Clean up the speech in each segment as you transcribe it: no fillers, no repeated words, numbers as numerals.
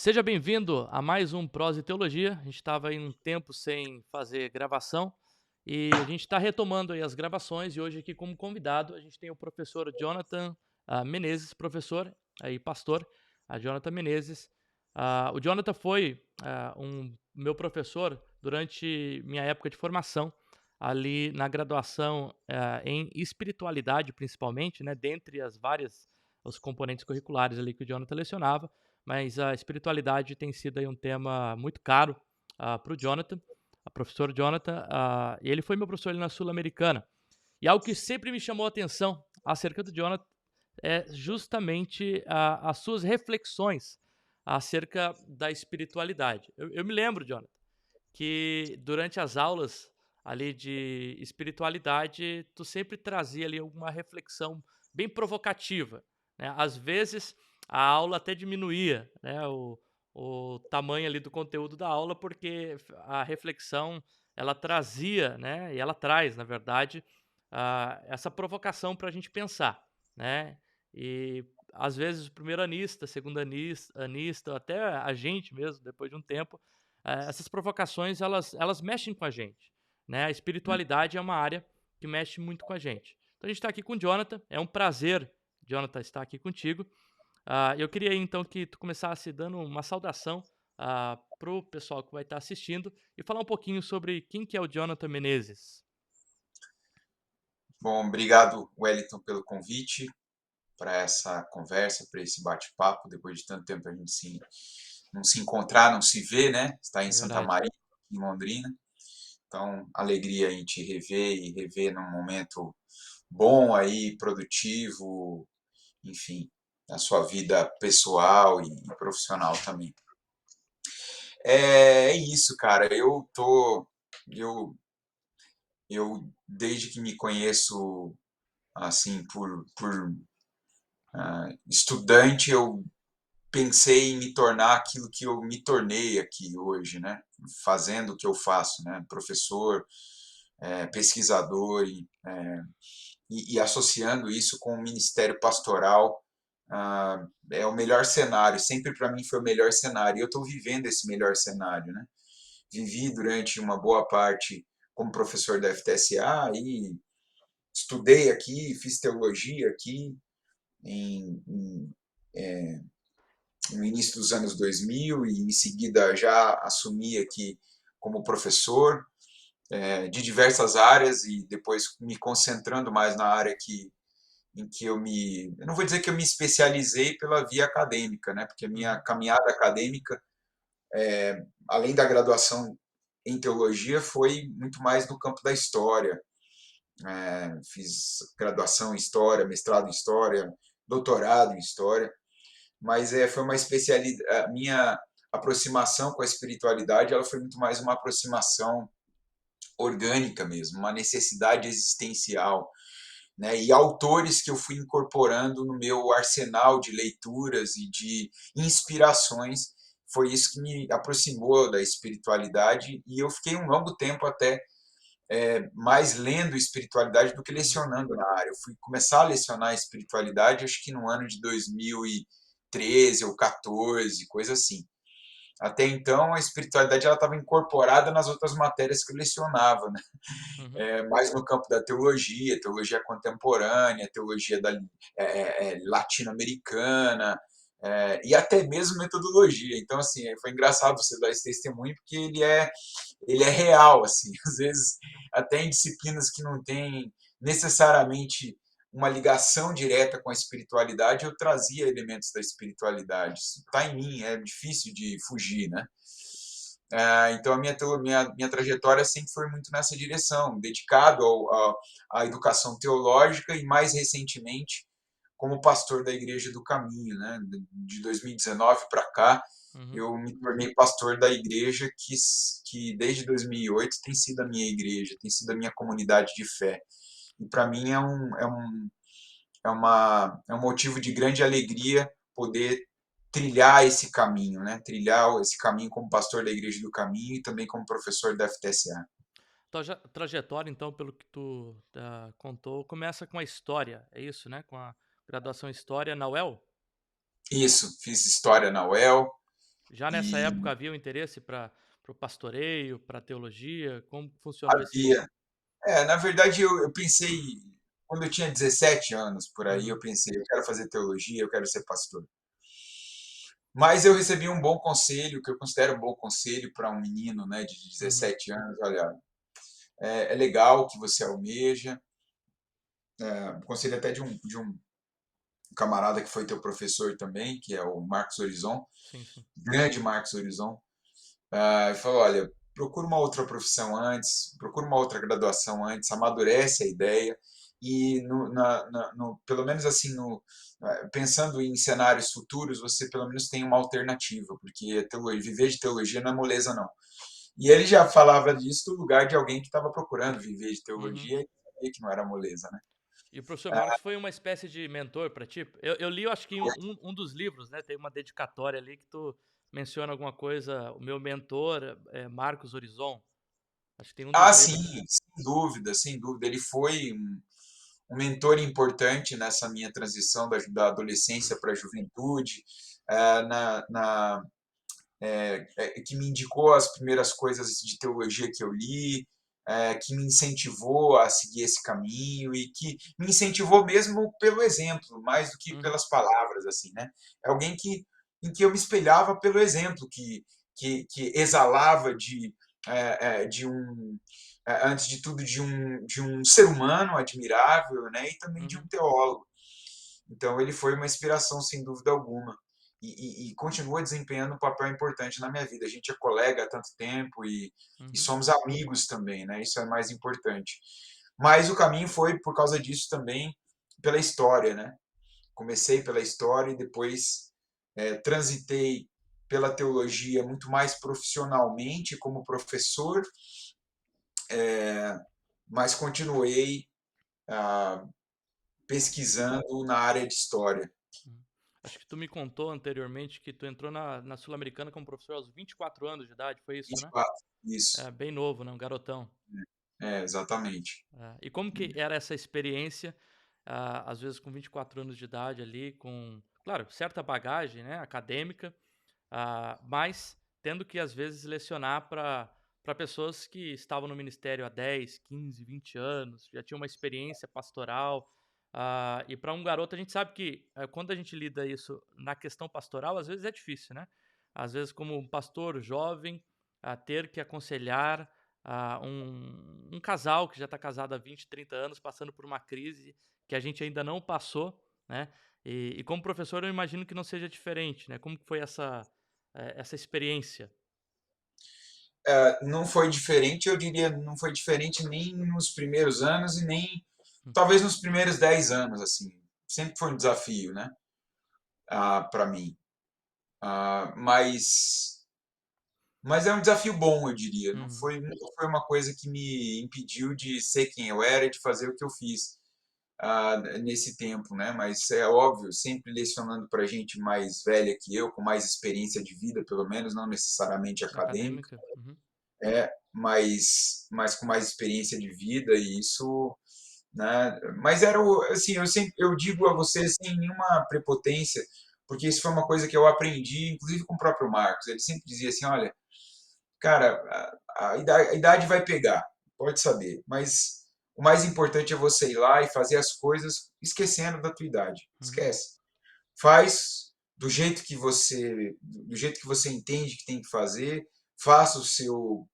Seja bem-vindo a mais um Prosa e Teologia. A gente estava aí um tempo sem fazer gravação e a gente está retomando aí as gravações e hoje aqui como convidado a gente tem o professor Jonathan Menezes, professor aí pastor, a Jonathan Menezes. O Jonathan foi um meu professor durante minha época de formação ali na graduação em espiritualidade principalmente, né, dentre as várias os componentes curriculares ali que o Jonathan lecionava, mas a espiritualidade tem sido aí um tema muito caro para o Jonathan, a professor Jonathan, e ele foi meu professor ali na Sul-Americana. E algo que sempre me chamou a atenção acerca do Jonathan é justamente as suas reflexões acerca da espiritualidade. Eu me lembro, Jonathan, que durante as aulas ali de espiritualidade, tu sempre trazia ali alguma reflexão bem provocativa, né. Às vezes, a aula até diminuía, né, o tamanho ali do conteúdo da aula, porque a reflexão ela trazia, né, e ela traz, na verdade, essa provocação para a gente pensar, né. E, às vezes, o primeiro anista, segundo anista, até a gente mesmo, depois de um tempo, essas provocações elas mexem com a gente, né, a espiritualidade é uma área que mexe muito com a gente. Então a gente está aqui com o Jonathan, é um prazer, Jonathan, estar aqui contigo. Eu queria então que tu começasse dando uma saudação, para o pessoal que vai estar assistindo e falar um pouquinho sobre quem que é o Jonathan Menezes. Bom, obrigado, Wellington, pelo convite para essa conversa, para esse bate-papo. Depois de tanto tempo a gente não se encontrar, não se vê, né? Está em É Santa verdade. Maria, em Londrina. Então, alegria em te rever e rever num momento bom aí, produtivo, enfim, na sua vida pessoal e profissional também. É isso, cara. Eu, eu desde que me conheço assim por estudante, eu pensei em me tornar aquilo que eu me tornei aqui hoje, né? Fazendo o que eu faço, né? Professor, pesquisador e associando isso com o ministério pastoral, é o melhor cenário. Sempre para mim foi o melhor cenário. E eu estou vivendo esse melhor cenário, né? Vivi durante uma boa parte como professor da FTSA e estudei aqui, fiz teologia aqui em no início dos anos 2000 e em seguida já assumi aqui como professor de diversas áreas e depois me concentrando mais na área em que eu não vou dizer que eu me especializei pela via acadêmica, né? Porque a minha Uhum. caminhada acadêmica, além da graduação em teologia, foi muito mais no campo da história. Fiz graduação em história, mestrado em história, doutorado em história, mas foi uma especialidade. A minha aproximação com a espiritualidade, ela foi muito mais uma aproximação orgânica mesmo, uma necessidade existencial, né? E autores que eu fui incorporando no meu arsenal de leituras e de inspirações, foi isso que me aproximou da espiritualidade e eu fiquei um longo tempo até mais lendo espiritualidade do que Uhum. lecionando na área. Eu fui começar a lecionar espiritualidade, acho que no ano de 2013 ou 14, coisa assim. Até então, a espiritualidade ela estava incorporada nas outras matérias que eu lecionava, né? Uhum. Mais no campo da teologia, teologia contemporânea, teologia latino-americana, e até mesmo metodologia. Então, assim, foi engraçado você dar esse testemunho, porque ele é real, assim, às vezes até em disciplinas que não têm necessariamente uma ligação direta com a espiritualidade, eu trazia elementos da espiritualidade. Isso está em mim, é difícil de fugir, né? Então, a minha trajetória sempre foi muito nessa direção, dedicado à educação teológica e, mais recentemente, como pastor da Igreja do Caminho. Né? De 2019 para cá, Uhum. eu me tornei pastor da igreja que desde 2008 tem sido a minha igreja, tem sido a minha comunidade de fé. E para mim é um motivo de grande alegria poder trilhar esse caminho, né? Trilhar esse caminho como pastor da Igreja do Caminho e também como professor da FTSA. Trajetória, então, pelo que tu contou, começa com a história, é isso, né? Com a graduação em História na UEL? Isso, fiz história na UEL, Já nessa E época havia o interesse para o pastoreio, pra teologia? Como funcionou esse havia na verdade eu pensei quando eu tinha 17 anos, por aí, eu uhum, pensei: "Eu quero fazer teologia, eu quero ser pastor". Mas eu recebi um bom conselho, que eu considero um bom conselho para um menino, né, de uhum, 17 anos: "Olha, é legal o que você almeja", um conselho até de um camarada que foi teu professor também, que é o Marcos Horizon, sim, sim. grande Marcos Horizon. Ele falou: "Olha, procura uma outra profissão antes, procura uma outra graduação antes, amadurece a ideia e pelo menos assim, pensando em cenários futuros, você pelo menos tem uma alternativa, porque viver de teologia não é moleza não". E ele já falava disso do lugar de alguém que estava procurando viver de Uhum. teologia e sabia que não era moleza, né. E o professor Marcos foi uma espécie de mentor para ti? Eu li, eu acho que Foi. um dos livros, né, tem uma dedicatória ali que tu menciona alguma coisa, o meu mentor é Marcos Horizon, acho que tem um dos Sim, livros. sem dúvida, sem dúvida. Ele foi um mentor importante nessa minha transição da adolescência para a juventude, que me indicou as primeiras coisas de teologia que eu li, que me incentivou a seguir esse caminho e que me incentivou mesmo pelo exemplo, mais do que Uhum, pelas palavras, assim, né? É alguém em que eu me espelhava pelo exemplo, que exalava de um, antes de tudo, de um ser humano admirável, né? E também de um uhum, teólogo. Então, ele foi uma inspiração, sem dúvida alguma. E continua desempenhando um papel importante na minha vida. A gente é colega há tanto tempo e uhum, somos amigos também, né? Isso é mais importante. Mas o caminho foi, por causa disso também, pela história, né? Comecei pela história e depois transitei pela teologia muito mais profissionalmente como professor, mas continuei ah, pesquisando na área de história. uhum. Acho que tu me contou anteriormente que tu entrou na Sul-Americana como professor aos 24 anos de idade, foi isso, né? 24, É, isso. bem novo, né, um garotão. Exatamente. É. E como que era essa experiência, às vezes com 24 anos de idade ali, com, claro, certa bagagem, né, acadêmica, mas tendo que às vezes lecionar para pessoas que estavam no ministério há 10, 15, 20 anos, já tinham uma experiência pastoral, e para um garoto a gente sabe que, quando a gente lida isso na questão pastoral, às vezes é difícil, né. Às vezes como um pastor jovem, ter que aconselhar, um casal que já está casado há 20, 30 anos, passando por uma crise que a gente ainda não passou, né. E como professor eu imagino que não seja diferente, né. Como que foi essa experiência? Não foi diferente, eu diria, não foi diferente nem nos primeiros anos e nem Hum, talvez nos primeiros 10 anos, assim. Sempre foi um desafio, né, para mim. Mas é um desafio bom, eu diria. uhum, Nunca foi uma coisa que me impediu de ser quem eu era e de fazer o que eu fiz, nesse tempo, né. Mas é óbvio, sempre lecionando para gente mais velha que eu, com mais experiência de vida, pelo menos, não necessariamente acadêmica. acadêmica, uhum, Mas com mais experiência de vida e isso, né, mas era o assim, eu digo a você sem nenhuma prepotência, porque isso foi uma coisa que eu aprendi, inclusive com o próprio Marcos, ele sempre dizia assim: "Olha, cara, a idade vai pegar, pode saber, mas o mais importante é você ir lá e fazer as coisas esquecendo da tua idade, uhum, esquece. Faz do jeito que você entende que tem que fazer, faça o seu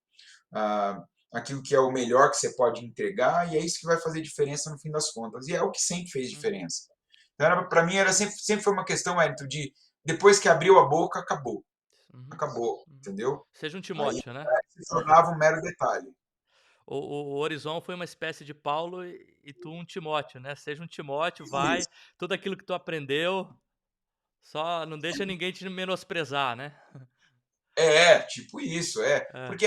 ah, aquilo que é o melhor que você pode entregar, e é isso que vai fazer diferença no fim das contas. E é o que sempre fez uhum, diferença. Então, para mim, sempre foi uma questão, Wellington, de depois que abriu a boca, acabou. uhum, Acabou, uhum. entendeu? Seja um Aí Timóteo, né. se tornava um mero detalhe. O Horizon foi uma espécie de Paulo e tu um Timóteo, né. Seja um Timóteo, vai, Isso. tudo aquilo que tu aprendeu, só não deixa ninguém te menosprezar, né. Tipo isso, é. É, Porque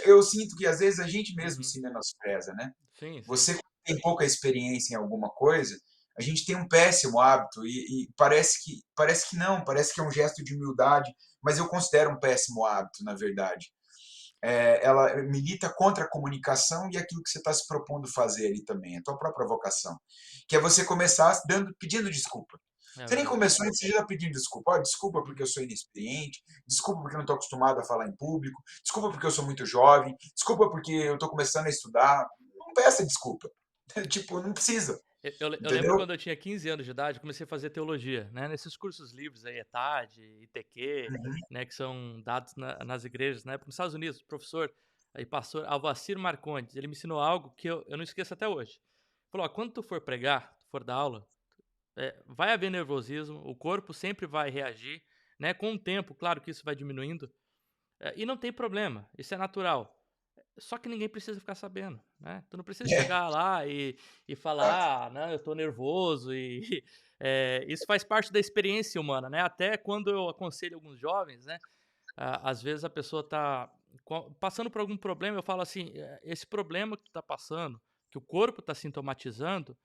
eu sinto que às vezes a gente mesmo uhum. se menospreza, né? Sim, sim. Você tem pouca experiência em alguma coisa, a gente tem um péssimo hábito e parece que não, parece que é um gesto de humildade, mas eu considero um péssimo hábito, na verdade. Ela milita contra a comunicação e aquilo que você está se propondo fazer ali também, a tua própria vocação, que é você começar pedindo desculpa. É Você nem verdade. começou ainda, você já tá pedindo desculpa. "Ó, desculpa porque eu sou inexperiente, desculpa porque eu não estou acostumado a falar em público, desculpa porque eu sou muito jovem, desculpa porque eu estou começando a estudar". Não peça desculpa. Tipo, não precisa, Eu lembro entendeu? quando eu tinha 15 anos de idade, comecei a fazer teologia, né, nesses cursos livres aí, ETAD, ITQ, Uhum. né, que são dados nas igrejas, né, nos Estados Unidos, o professor e pastor Alvacir Marcondes, ele me ensinou algo que eu não esqueço até hoje. Falou: "Ó, quando tu for pregar, tu for dar aula, vai haver nervosismo, o corpo sempre vai reagir, né, com o tempo, claro que isso vai diminuindo, e não tem problema, isso é natural. Só que ninguém precisa ficar sabendo, né. Tu não precisa É, chegar lá e exato. falar: "Ah, não, eu tô nervoso", e, isso faz parte da experiência humana, né. Até quando eu aconselho alguns jovens, né, às vezes a pessoa tá passando por algum problema, eu falo assim: esse problema que tu tá passando, que o corpo tá sintomatizando,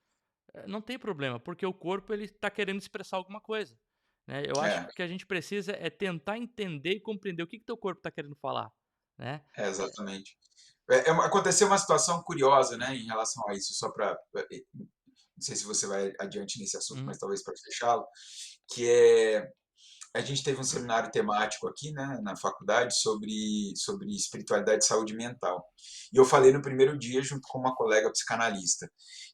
não tem problema, porque o corpo ele tá querendo expressar alguma coisa, né. Eu acho É, que o que a gente precisa é tentar entender e compreender o que que teu corpo tá querendo falar, né". exatamente. Aconteceu uma situação curiosa, né, em relação a isso, só para, não sei se você vai adiante nesse assunto, Uhum, mas talvez para fechá-lo, que é, a gente teve um seminário temático aqui, né, na faculdade sobre espiritualidade e saúde mental. E eu falei no primeiro dia junto com uma colega psicanalista.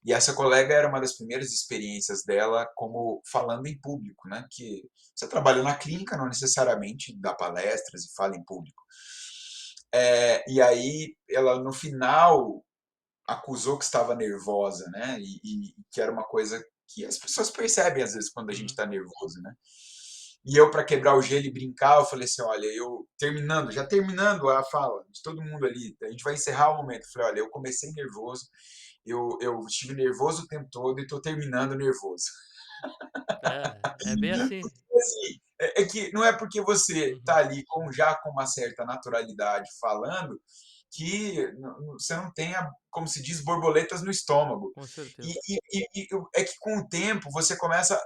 E essa colega era uma das primeiras experiências dela como falando em público, né, que você trabalha na clínica, não necessariamente dá palestras e fala em público. E aí ela no final acusou que estava nervosa, né, e que era uma coisa que as pessoas percebem às vezes quando a gente uhum. está nervoso, né. E eu, para quebrar o gelo e brincar, eu falei assim: olha, já terminando a fala de todo mundo ali, a gente vai encerrar o momento. Eu falei: olha, eu comecei nervoso, eu estive nervoso o tempo todo e estou terminando nervoso. É bem assim. Assim, é que não é porque você está Uhum, ali já com uma certa naturalidade falando que você não tenha, como se diz, borboletas no estômago. com E, certeza. é que com o tempo você começa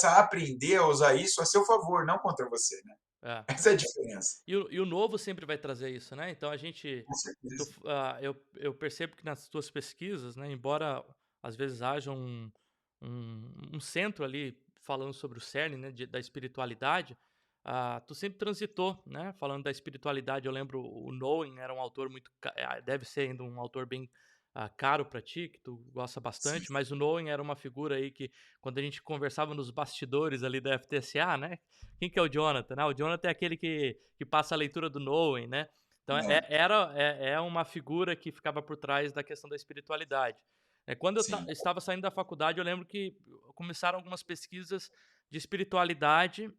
a aprender a usar isso a seu favor, não contra você, né? É. Essa é a diferença. E o novo sempre vai trazer isso, né, então a gente Com certeza. eu percebo que nas tuas pesquisas, né, embora às vezes haja um centro ali falando sobre o cerne, né, da espiritualidade, tu sempre transitou, né, falando da espiritualidade. Eu lembro o Nowen era um autor muito deve ser ainda um autor bem, caro para ti, que tu gosta Sim, bastante, mas o Nowen era uma figura aí que quando a gente conversava nos bastidores ali da FTCA, né, quem que é o Jonathan? O Jonathan é aquele que passa a leitura do Nowen, né. Então é, é uma figura que ficava por trás da questão da espiritualidade. Quando eu sim, estava saindo da faculdade, eu lembro que começaram algumas pesquisas de espiritualidade,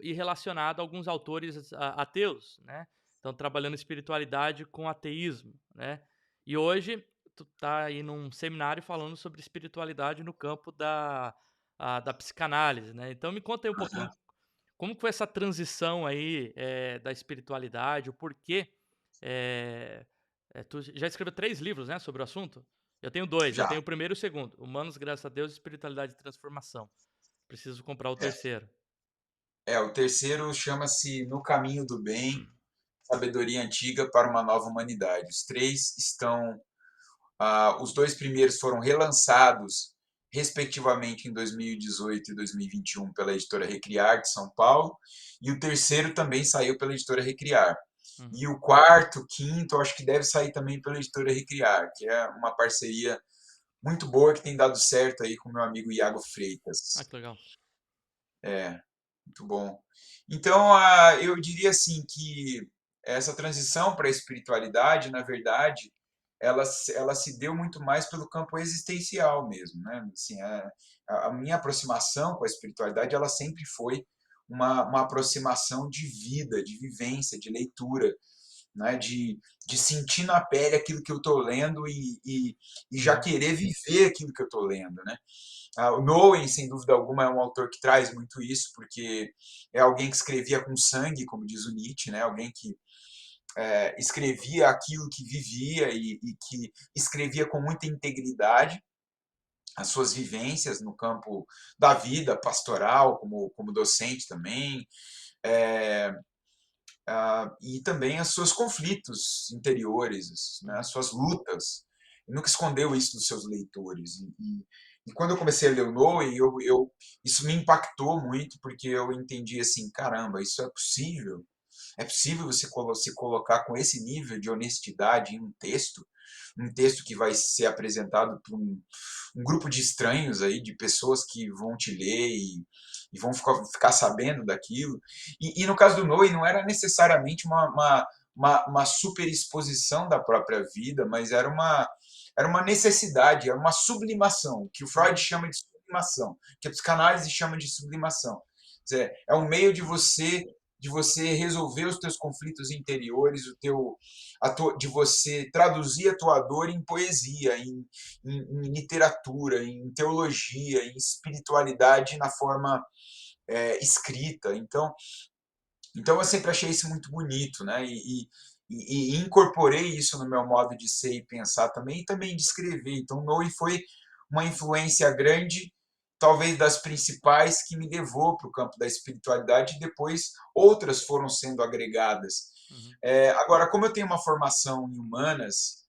e relacionado a alguns autores ateus, né. Então trabalhando espiritualidade com ateísmo, né. E hoje tu tá aí num seminário falando sobre espiritualidade no campo da psicanálise, né. Então me conta aí um pouquinho, aham, como que foi essa transição aí, da espiritualidade, o porquê, tu já escreveu 3 livros, né, sobre o assunto? Eu tenho 2, eu já. tenho o primeiro e o segundo, Humanos, graças a Deus, Espiritualidade e Transformação. Preciso comprar o É, terceiro. o terceiro chama-se No Caminho do Bem, Sabedoria Antiga para uma Nova Humanidade. Os três estão os dois primeiros foram relançados, respectivamente, em 2018 e 2021 pela editora Recriar, de São Paulo, e o terceiro também saiu pela editora Recriar. Uhum. E o quarto, quinto, acho que deve sair também pela editora Recriar, que é uma parceria muito boa que tem dado certo aí com meu amigo Iago Ah, Freitas. que legal. É, muito bom. Então, eu diria assim que essa transição para a espiritualidade, na verdade, ela se deu muito mais pelo campo existencial mesmo, né? Assim, a minha aproximação com a espiritualidade, ela sempre foi uma aproximação de vida, de vivência, de leitura, né? De sentir na pele aquilo que eu estou lendo e já Uhum. querer viver aquilo que eu estou lendo, né? O Nowen, sem dúvida alguma, é um autor que traz muito isso, porque é alguém que escrevia com sangue, como diz o Nietzsche, né? Alguém que escrevia aquilo que vivia e que escrevia com muita integridade as suas vivências no campo da vida pastoral, como docente também, é, e também os seus conflitos interiores, né? As Uhum. suas lutas. Ele nunca escondeu isso dos seus leitores. E quando eu comecei a ler o Noe, isso me impactou muito, porque eu entendi assim, caramba, isso é possível? É possível você se colocar com esse nível de honestidade em um texto que vai ser apresentado por um grupo de estranhos aí, de pessoas que vão te ler e vão ficar sabendo daquilo. E no caso do Noe, não era necessariamente uma super exposição da própria vida, mas era uma necessidade, era uma sublimação, que o Freud Uhum. chama de sublimação, que a psicanálise chama de sublimação. Quer dizer, é um meio de você resolver os teus conflitos interiores, de você traduzir a tua dor em poesia, em literatura, em teologia, em espiritualidade na forma escrita. Então eu sempre achei isso muito bonito, né? E incorporei isso no meu modo de ser e pensar também, e também de escrever. Então, Noe foi uma influência grande, talvez das principais, que me levou para o campo da espiritualidade, e depois outras foram sendo agregadas. Uhum. Agora, como eu tenho uma formação em humanas,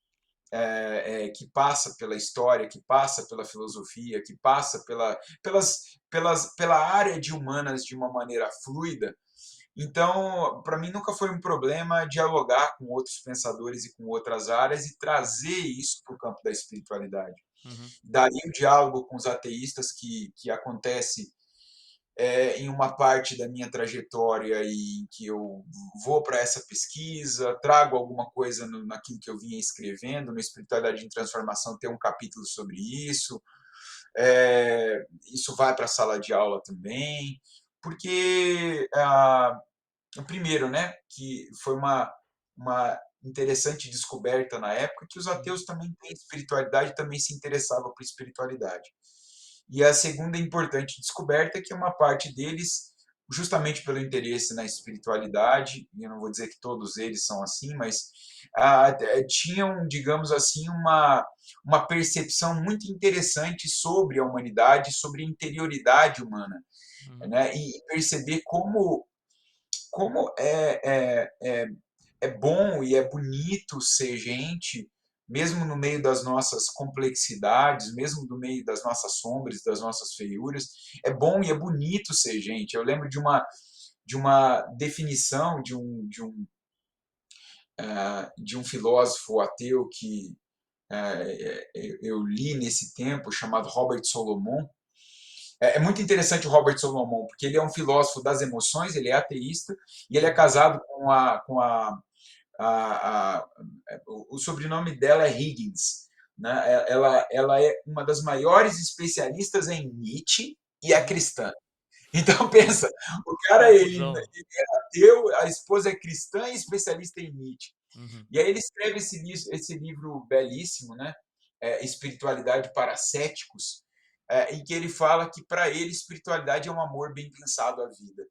que passa pela história, que passa pela filosofia, que passa pela área de humanas de uma maneira fluida, então, para mim nunca foi um problema dialogar com outros pensadores e com outras áreas e trazer isso para o campo da espiritualidade. Uhum. Daí o diálogo com os ateístas que acontece em uma parte da minha trajetória e que eu vou para essa pesquisa, trago alguma coisa naquilo que eu vinha escrevendo, no Espiritualidade em Transformação tem um capítulo sobre isso, isso vai para a sala de aula também, porque primeiro, né, que foi uma interessante descoberta na época que os Uhum. ateus também têm espiritualidade, também se interessavam por espiritualidade. E a segunda importante descoberta é que uma parte deles, justamente pelo interesse na espiritualidade, e eu não vou dizer que todos eles são assim, mas tinham, digamos assim, uma percepção muito interessante sobre a humanidade, sobre a interioridade humana, Uhum. né? E perceber como é bom e é bonito ser gente, mesmo no meio das nossas complexidades, mesmo no meio das nossas sombras, das nossas feiuras, é bom e é bonito ser gente. Eu lembro de uma definição de um filósofo ateu que eu li nesse tempo, chamado Robert Solomon. É muito interessante o Robert Solomon, porque ele é um filósofo das emoções, ele é ateísta, e ele é Uhum. casado a, o sobrenome dela é Higgins. Né? Ela é uma das maiores especialistas em Nietzsche e é Uhum. cristã. Então pensa, o cara Confusão. ele é ateu, a esposa é cristã e especialista em Nietzsche. Uhum. E aí ele escreve esse livro belíssimo, né? Espiritualidade para Céticos, em que ele fala que para ele espiritualidade é um amor bem pensado à vida.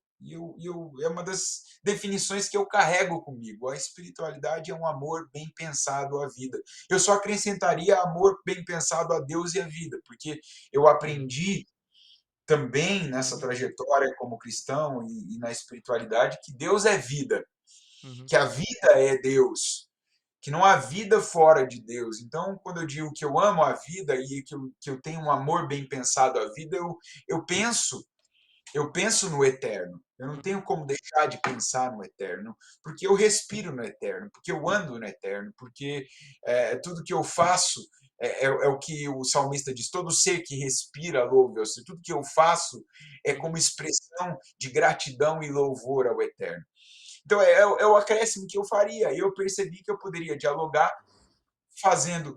É uma das definições que eu carrego comigo. A espiritualidade é um amor bem pensado à vida. Eu só acrescentaria amor bem pensado a Deus e à vida, porque eu Uhum. aprendi também nessa Uhum. trajetória como cristão e na espiritualidade que Deus é vida, Uhum. que a vida é Deus, que não há vida fora de Deus. Então, quando eu digo que eu amo a vida e que eu tenho um amor bem pensado à vida, eu penso eu penso no eterno. Eu não Uhum. tenho como deixar de pensar no eterno, porque eu respiro no eterno, porque eu ando no eterno, porque tudo que eu faço é o que o salmista diz: todo ser que respira louve ao Senhor. Tudo que eu faço é Uhum. como expressão de gratidão e louvor ao eterno. Então, é o acréscimo que eu faria. Eu percebi que eu poderia dialogar fazendo,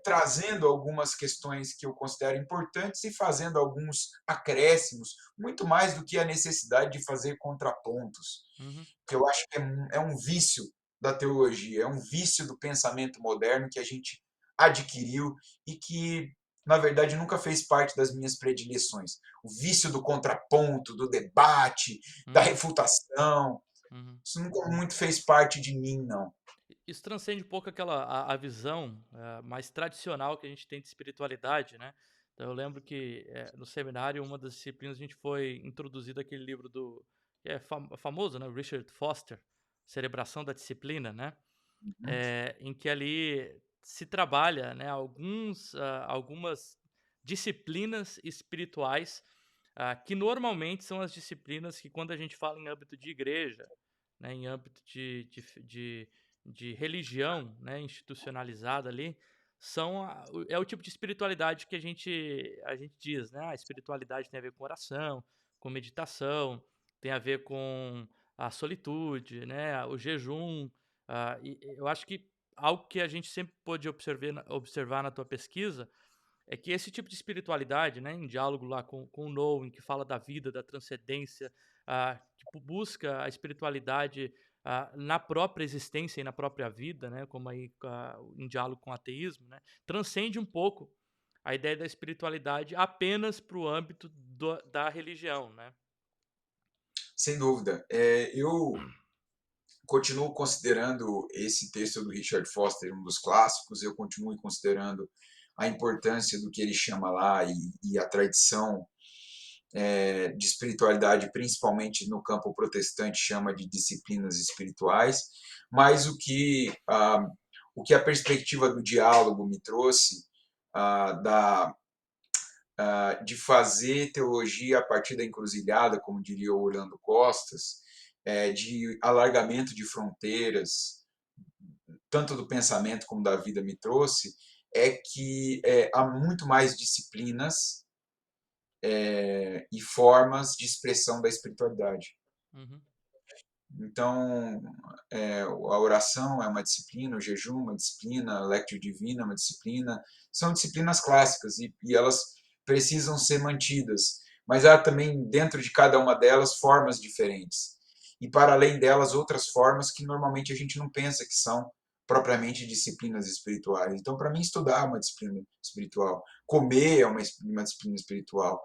trazendo algumas questões que eu considero importantes e fazendo alguns acréscimos, muito mais do que a necessidade de fazer contrapontos, Uhum. que eu acho que é um vício da teologia, é um vício do pensamento moderno que a gente adquiriu e que, na verdade, nunca fez parte das minhas predileções. O vício do contraponto, do debate, da Uhum. refutação, Uhum. isso nunca muito fez parte de mim, não. Isso transcende um pouco aquela a visão, mais tradicional que a gente tem de espiritualidade, né. Então eu lembro que, no seminário, uma das disciplinas, a gente foi introduzido aquele livro do que é famoso, né, Richard Foster, Cerebração da Disciplina, né, em que ali se trabalha, né, algumas disciplinas espirituais, que normalmente são as disciplinas que, quando a gente fala em âmbito de igreja, né, em âmbito de religião, né, institucionalizada ali, é o tipo de espiritualidade que a gente diz, né? A espiritualidade tem a ver com oração, com meditação, tem a ver com a solitude, né, o jejum. E eu acho que algo que a gente sempre pôde observar na tua pesquisa é que esse tipo de espiritualidade, né, em diálogo lá com o Knowing, que fala da vida, da transcendência, que busca a espiritualidade na própria existência e na própria vida, né, como aí em diálogo com o ateísmo, né, transcende um pouco a ideia da espiritualidade apenas para o âmbito da religião, né? Sem dúvida. Eu continuo considerando esse texto do Richard Foster um dos clássicos, eu continuo considerando a importância do que ele chama lá e a tradição de espiritualidade, principalmente no campo protestante, chama de disciplinas espirituais, mas o que a perspectiva do diálogo me trouxe, de fazer teologia a partir da encruzilhada, como diria o Orlando Costas, de alargamento de fronteiras, tanto do pensamento como da vida me trouxe, é que há muito mais disciplinas e formas de expressão da espiritualidade. Uhum, Então, a oração é uma disciplina, o jejum é uma disciplina, a lectio divina é uma disciplina, são disciplinas clássicas e elas precisam ser mantidas, mas há também dentro de cada uma delas formas diferentes. E para além delas, outras formas que normalmente a gente não pensa que são propriamente disciplinas espirituais. Então, para mim, estudar é uma disciplina espiritual, comer é uma disciplina espiritual,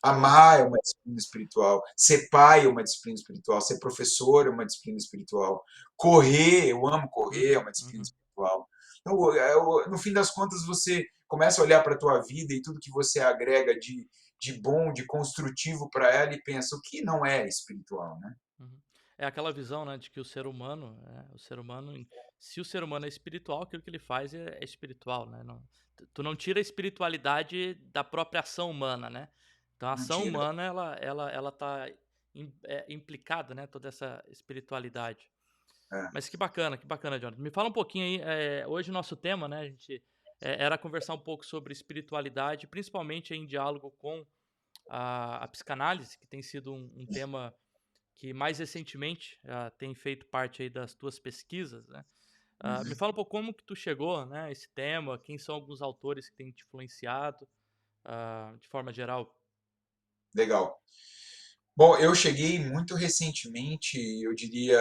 amar é uma disciplina espiritual, ser pai é uma disciplina espiritual, ser professor é uma disciplina espiritual, correr, eu amo correr, é uhum, uma disciplina uhum, espiritual. Então, no fim das contas, você começa a olhar para a tua vida e tudo que você agrega de bom, de construtivo para ela e pensa o que não é espiritual, né? uhum. É aquela visão, né, de que se o ser humano é espiritual, aquilo que ele faz é espiritual, né? Tu não tira a espiritualidade da própria ação humana, né? Então a ação Mentira. humana, ela tá implicada, né, toda essa espiritualidade. É. Mas que bacana, Jonathan. Me fala um pouquinho aí, hoje o nosso tema, né, a gente era conversar um pouco sobre espiritualidade, principalmente em diálogo com a psicanálise, que tem sido um tema que mais recentemente tem feito parte aí das tuas pesquisas, né? Me Uhum. fala um pouco como que tu chegou, né, a esse tema, quem são alguns autores que têm te influenciado, de forma geral. Legal. Bom, eu cheguei muito recentemente, eu diria,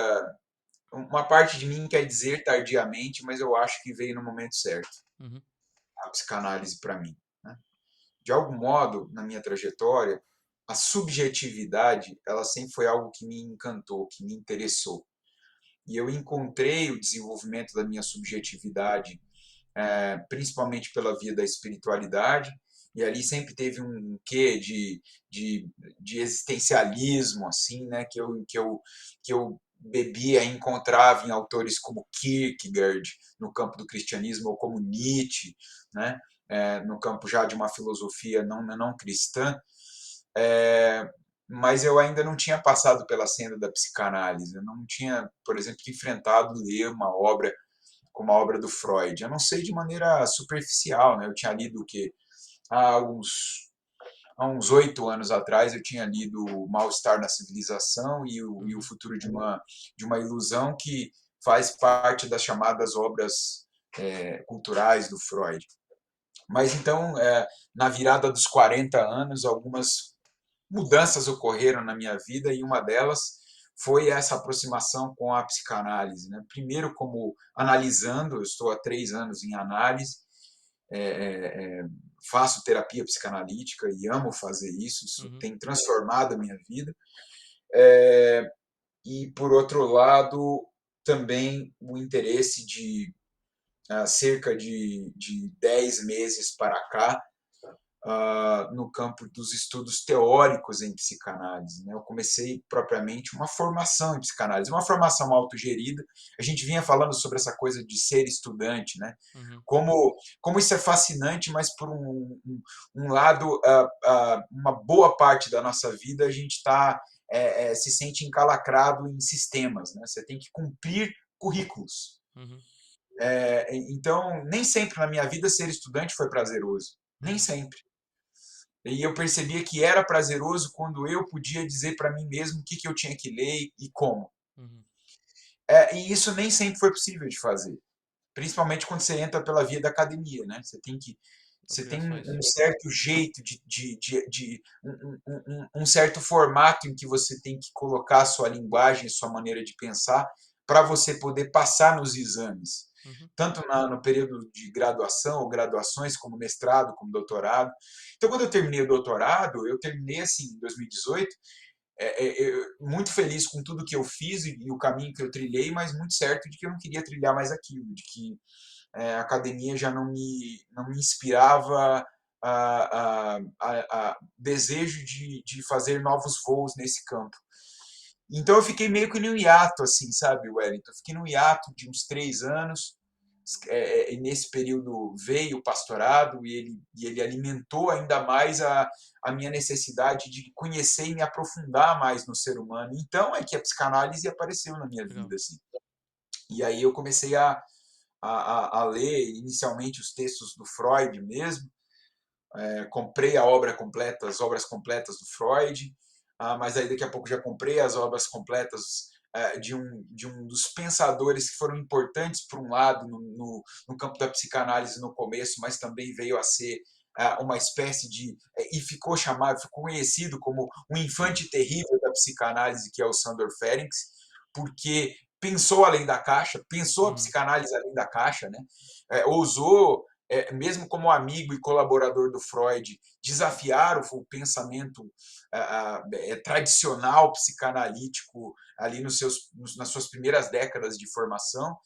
uma parte de mim quer dizer tardiamente, mas eu acho que veio no momento certo, Uhum, a psicanálise para mim, né? De algum modo, na minha trajetória, a subjetividade, ela sempre foi algo que me encantou, que me interessou. E eu encontrei o desenvolvimento da minha subjetividade, principalmente pela via da espiritualidade, e ali sempre teve um quê de, de existencialismo, assim, né, que eu bebia e encontrava em autores como Kierkegaard, no campo do cristianismo, ou como Nietzsche, né, no campo já de uma filosofia não cristã, é, mas eu ainda não tinha passado pela senda da psicanálise, eu não tinha, por exemplo, enfrentado ler uma obra como a obra do Freud. Eu não sei de maneira superficial, né? Eu tinha lido o quê? Há uns 8 anos atrás eu tinha lido o Mal-Estar na Civilização e o uhum, Futuro de uma Ilusão, que faz parte das chamadas obras culturais do Freud. Mas então, na virada dos 40 anos, algumas mudanças ocorreram na minha vida e uma delas foi essa aproximação com a psicanálise, né? Primeiro como analisando, eu estou há 3 anos em análise, é, é, faço terapia psicanalítica e amo fazer isso, isso uhum, tem transformado a minha vida. E por outro lado, também o interesse de cerca de 10 meses para cá, no campo dos estudos teóricos em psicanálise, né? Eu comecei propriamente uma formação em psicanálise, uma formação autogerida. A gente vinha falando sobre essa coisa de ser estudante, né? Uhum. Como isso é fascinante, mas por um lado, uma boa parte da nossa vida a gente se sente encalacrado em sistemas, né? Você tem que cumprir currículos. Uhum. Então, nem sempre na minha vida ser estudante foi prazeroso. Nem Uhum. sempre. E eu percebia que era prazeroso quando eu podia dizer para mim mesmo o que, que eu tinha que ler e como. Uhum. E isso nem sempre foi possível de fazer, principalmente quando você entra pela via da academia, né? Você tem Obrigações. um certo jeito um certo formato em que você tem que colocar a sua linguagem, a sua maneira de pensar, para você poder passar nos exames, Uhum. tanto no período de graduação ou graduações, como mestrado, como doutorado. Então, quando eu terminei o doutorado, eu terminei assim em 2018, muito feliz com tudo que eu fiz e o caminho que eu trilhei, mas muito certo de que eu não queria trilhar mais aquilo, de que a academia já não me inspirava a desejo de fazer novos voos nesse campo. Então eu fiquei meio que num hiato, assim, sabe, Wellington? Eu fiquei num hiato de uns 3 anos. E nesse período veio o pastorado e ele alimentou ainda mais a minha necessidade de conhecer e me aprofundar mais no ser humano. Então é que a psicanálise apareceu na minha Legal. vida, assim. E aí eu comecei a ler inicialmente os textos do Freud mesmo, comprei a obra completa, as obras completas do Freud, mas aí daqui a pouco já comprei as obras completas de um dos pensadores que foram importantes, por um lado, no campo da psicanálise no começo, mas também veio a ser uma espécie de. E ficou conhecido como o infante terrível da psicanálise, que é o Sandor Ferencz, porque pensou além da caixa, pensou a Uhum. psicanálise além da caixa, né? Ousou mesmo como amigo e colaborador do Freud, desafiar o pensamento tradicional psicanalítico ali nas suas primeiras décadas de formação.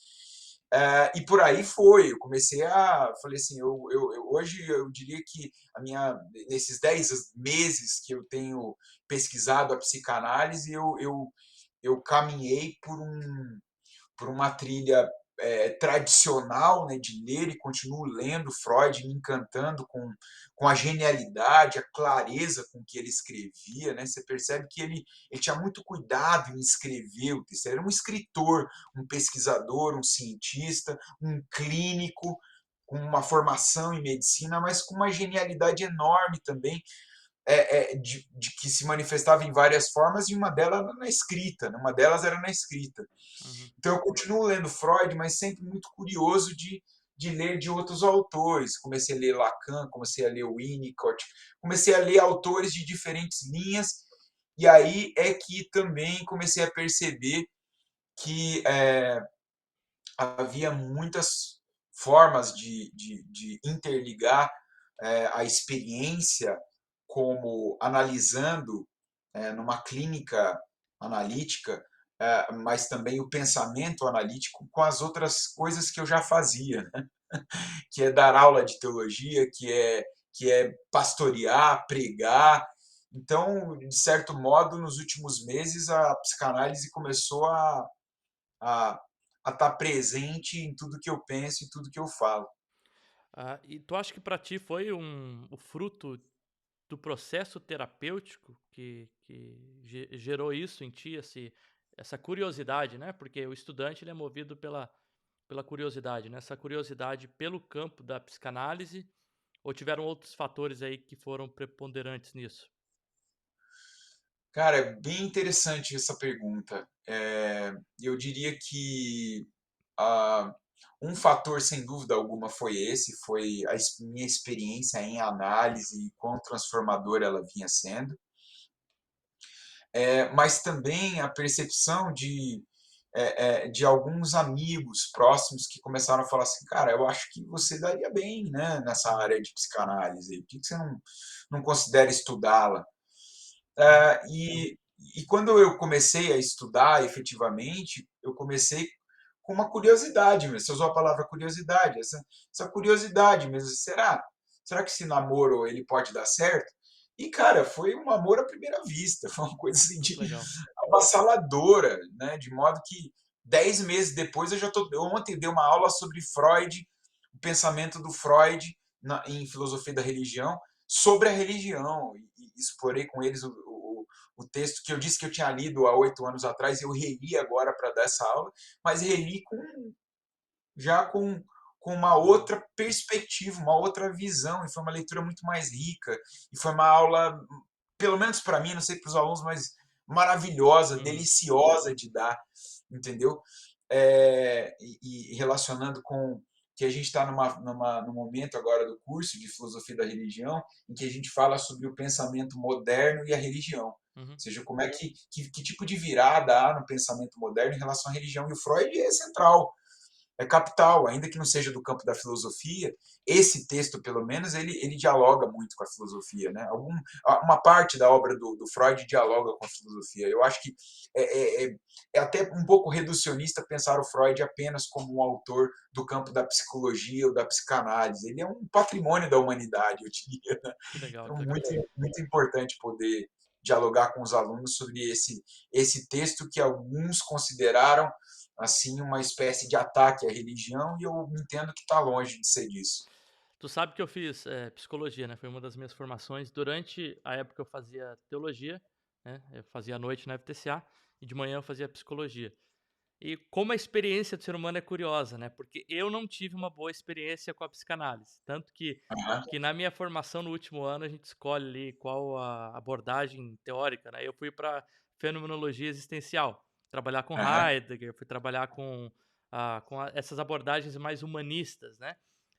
E por aí foi. Eu comecei falei assim, hoje eu diria que nesses 10 meses que eu tenho pesquisado a psicanálise, eu caminhei por uma trilha tradicional, né, de ler e continuo lendo Freud, me encantando com a genialidade, a clareza com que ele escrevia. Né? Você percebe que ele tinha muito cuidado em escrever o texto. Ele era um escritor, um pesquisador, um cientista, um clínico, com uma formação em medicina, mas com uma genialidade enorme também, de que se manifestava em várias formas, e uma delas era na escrita. Né? Uma delas era na escrita. Uhum. Então eu continuo lendo Freud, mas sempre muito curioso de ler de outros autores. Comecei a ler Lacan, comecei a ler Winnicott, comecei a ler autores de diferentes linhas, e aí é que também comecei a perceber que havia muitas formas de interligar a experiência, como analisando numa clínica analítica, mas também o pensamento analítico com as outras coisas que eu já fazia, né? Que é dar aula de teologia, que é pastorear, pregar. Então, de certo modo, nos últimos meses, a psicanálise começou a estar presente em tudo que eu penso e tudo que eu falo. E tu acha que para ti foi o fruto do processo terapêutico que gerou isso em ti, essa curiosidade, né? Porque o estudante ele é movido pela curiosidade, né? Essa curiosidade pelo campo da psicanálise, ou tiveram outros fatores aí que foram preponderantes nisso? Cara, é bem interessante essa pergunta. Eu diria que ah, um fator, sem dúvida alguma, foi esse, foi minha experiência em análise e quão transformadora ela vinha sendo. Mas também a percepção de alguns amigos próximos que começaram a falar assim, cara, eu acho que você daria bem, né, nessa Uhum. área de psicanálise, por que você não considera estudá-la? Uhum. E quando eu comecei a estudar efetivamente, eu comecei com uma curiosidade mesmo. Você usou a palavra curiosidade, essa curiosidade mesmo. será que esse namoro ele pode dar certo? E, cara, foi um amor à primeira vista, foi uma coisa assim de Muito legal. avassaladora, né? De modo que 10 meses depois eu ontem dei uma aula sobre Freud, o pensamento do Freud em filosofia da religião, sobre a religião, e explorei com eles o texto que eu disse que eu tinha lido há 8 anos atrás, eu reli agora para dar essa aula, mas reli já com uma outra perspectiva, uma outra visão, e foi uma leitura muito mais rica, e foi uma aula, pelo menos para mim, não sei para os alunos, mas maravilhosa, Uhum, deliciosa de dar, entendeu? E relacionando com que a gente está no momento agora do curso de filosofia da religião, em que a gente fala sobre o pensamento moderno e a religião. Ou uhum. seja, como é que tipo de virada há no pensamento moderno em relação à religião. E o Freud é central, é capital, ainda que não seja do campo da filosofia, esse texto, pelo menos, ele dialoga muito com a filosofia, né? Uma parte da obra do Freud dialoga com a filosofia. Eu acho que é até um pouco reducionista pensar o Freud apenas como um autor do campo da psicologia ou da psicanálise. Ele é um patrimônio da humanidade, eu diria, né? Que legal, Então, que legal. muito, muito importante poder dialogar com os alunos sobre esse texto que alguns consideraram assim uma espécie de ataque à religião, e eu entendo que está longe de ser disso. Tu sabe que eu fiz, psicologia, né, foi uma das minhas formações. Durante a época eu fazia teologia, né, eu fazia à noite na FTCA e de manhã eu fazia psicologia. E como a experiência do ser humano é curiosa, né, porque eu não tive uma boa experiência com a psicanálise, tanto Aham, que na minha formação no último ano a gente escolhe ali qual a abordagem teórica, né, eu fui para fenomenologia existencial, trabalhar com aham, Heidegger, fui trabalhar com essas abordagens mais humanistas, né,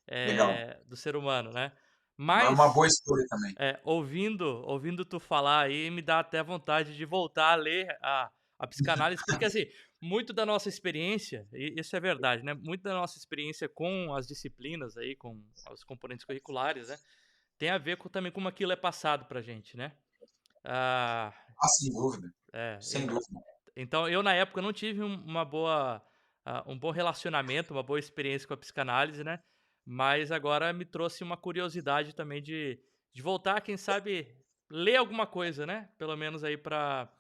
legal. do ser humano, né. É uma Mas, boa escolha também. ouvindo tu falar aí, me dá até vontade de voltar a ler a psicanálise, porque, assim, muito da nossa experiência, e isso é verdade, né, muito da nossa experiência com as disciplinas aí, com os componentes curriculares, né, tem a ver com também como aquilo é passado pra gente, né. Ah, Ah, sem dúvida, é, sem dúvida. então eu na época não tive uma boa um bom relacionamento, uma boa experiência com a psicanálise, né, mas agora me trouxe uma curiosidade também de voltar, quem sabe, ler alguma coisa, né, pelo menos aí pra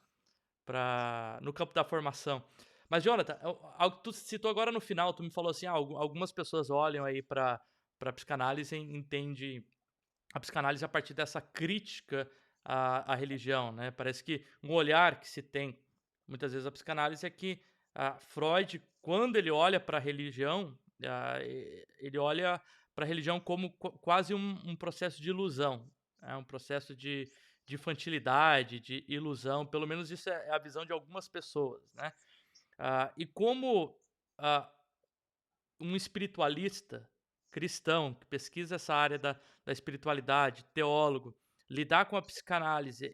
no campo da formação. Mas Jonathan, algo que tu citou agora no final, tu me falou assim: algumas pessoas olham aí pra psicanálise e entende a psicanálise a partir dessa crítica à religião, né. Parece que um olhar que se tem, muitas vezes, a psicanálise é que, Freud, quando ele olha para a religião, ele olha para a religião como quase um processo de ilusão, um processo de infantilidade, de ilusão, pelo menos isso é a visão de algumas pessoas, né. E como, ah, um espiritualista cristão que pesquisa essa área da espiritualidade, teólogo, lidar com a psicanálise,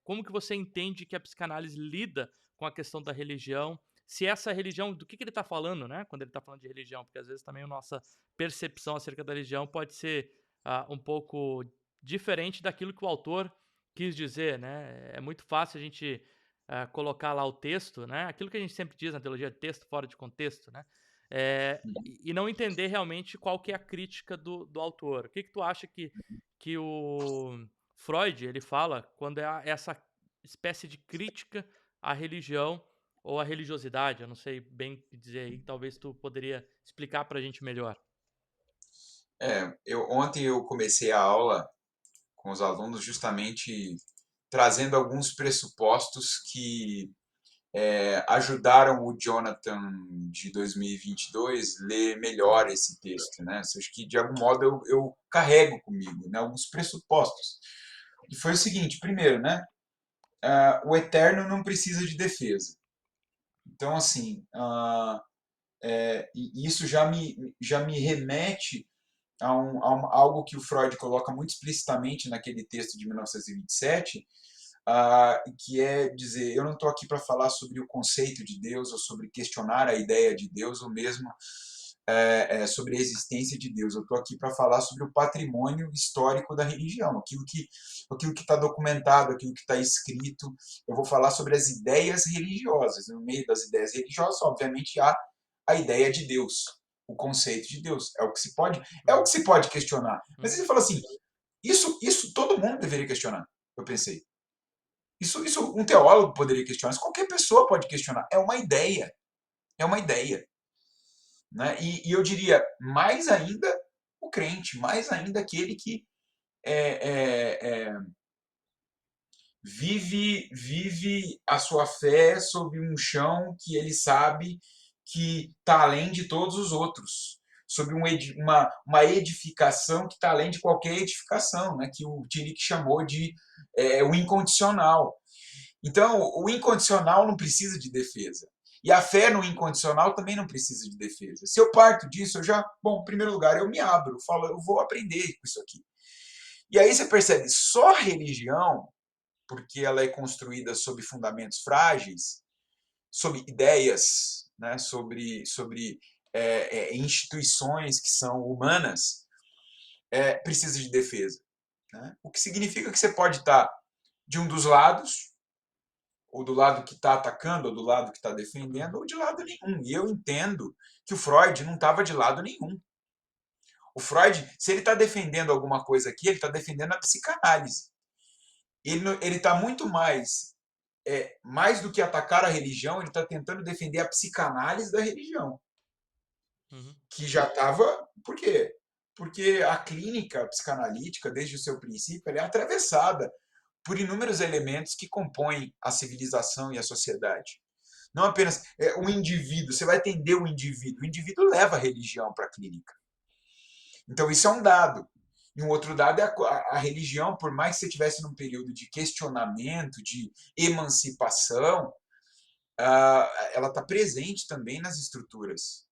como que você entende que a psicanálise lida com a questão da religião? Se essa religião, do que ele está falando, né? Quando ele está falando de religião, porque às vezes também a nossa percepção acerca da religião pode ser um pouco diferente daquilo que o autor quis dizer, né? É muito fácil a gente colocar lá o texto, né? Aquilo que a gente sempre diz na teologia, texto fora de contexto, né? E não entender realmente qual que é a crítica do autor. O que tu acha que o Freud ele fala quando é essa espécie de crítica à religião ou à religiosidade? Eu não sei bem o que dizer aí, talvez tu poderia explicar pra gente melhor. Ontem eu comecei a aula com os alunos justamente trazendo alguns pressupostos que ajudaram o Jonathan de 2022 ler melhor esse texto, né? Acho que de algum modo eu carrego comigo, né, alguns pressupostos. E foi o seguinte, primeiro, né? O eterno não precisa de defesa. Então, assim, e isso já me remete algo que o Freud coloca muito explicitamente naquele texto de 1927, que é dizer: eu não estou aqui para falar sobre o conceito de Deus, ou sobre questionar a ideia de Deus, ou mesmo sobre a existência de Deus. Eu estou aqui para falar sobre o patrimônio histórico da religião, aquilo que está documentado, aquilo que está escrito. Eu vou falar sobre as ideias religiosas. No meio das ideias religiosas, obviamente, há a ideia de Deus. o conceito de Deus. É o que se pode questionar. Mas Uhum. ele fala assim, isso todo mundo deveria questionar, eu pensei. Isso um teólogo poderia questionar, isso qualquer pessoa pode questionar. É uma ideia. Né? E eu diria, mais ainda o crente, mais ainda aquele que é, é, é, vive a sua fé sob um chão que ele sabe que está além de todos os outros, sob uma edificação que está além de qualquer edificação, né? Que o Tirique chamou de o incondicional. Então, o incondicional não precisa de defesa. E a fé no incondicional também não precisa de defesa. Se eu parto disso, bom, em primeiro lugar, eu me abro, eu falo, eu vou aprender com isso aqui. E aí você percebe, só a religião, porque ela é construída sobre fundamentos frágeis, sobre ideias, né, sobre instituições que são humanas, precisa de defesa. Né? O que significa que você pode estar de um dos lados, ou do lado que está atacando, ou do lado que está defendendo, Uhum. ou de lado nenhum. E eu entendo que o Freud não estava de lado nenhum. O Freud, se ele está defendendo alguma coisa aqui, ele está defendendo a psicanálise. Ele está muito mais do que atacar a religião, ele está tentando defender a psicanálise da religião, Uhum. que já estava. Por quê? Porque a clínica psicanalítica, desde o seu princípio, ela é atravessada por inúmeros elementos que compõem a civilização e a sociedade. Não apenas o indivíduo, você vai atender o indivíduo leva a religião para a clínica. Então, isso é um dado. E um outro dado é a religião, por mais que você estivesse num período de questionamento, de emancipação, ela está presente também nas estruturas.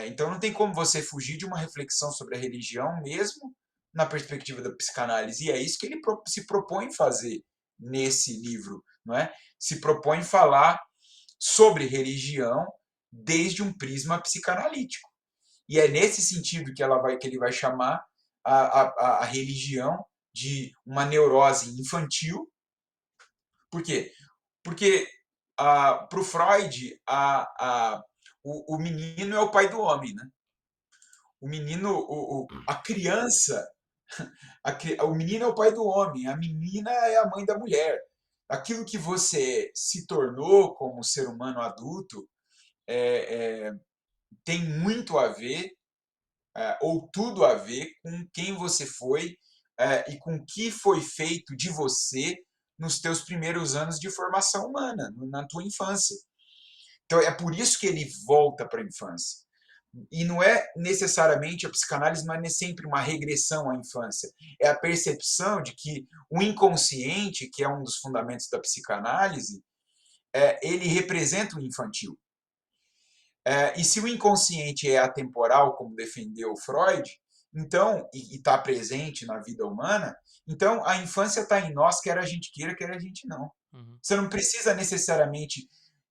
Então, não tem como você fugir de uma reflexão sobre a religião, mesmo na perspectiva da psicanálise. E é isso que ele se propõe fazer nesse livro, não é? Se propõe falar sobre religião desde um prisma psicanalítico. E é nesse sentido que ele vai chamar a religião de uma neurose infantil. Por quê? Porque para o Freud, o menino é o pai do homem. Né? O menino, a criança, o menino é o pai do homem, a menina é a mãe da mulher. Aquilo que você se tornou como ser humano adulto é, é, tem muito a ver, ou tudo a ver, com quem você foi e com o que foi feito de você nos teus primeiros anos de formação humana, na tua infância. Então é por isso que ele volta para a infância. E não é necessariamente, a psicanálise não é sempre uma regressão à infância. É a percepção de que o inconsciente, que é um dos fundamentos da psicanálise, ele representa o infantil. E se o inconsciente é atemporal, como defendeu Freud, então, e está presente na vida humana, então a infância está em nós, quer a gente queira, quer a gente não. Uhum. Você não precisa necessariamente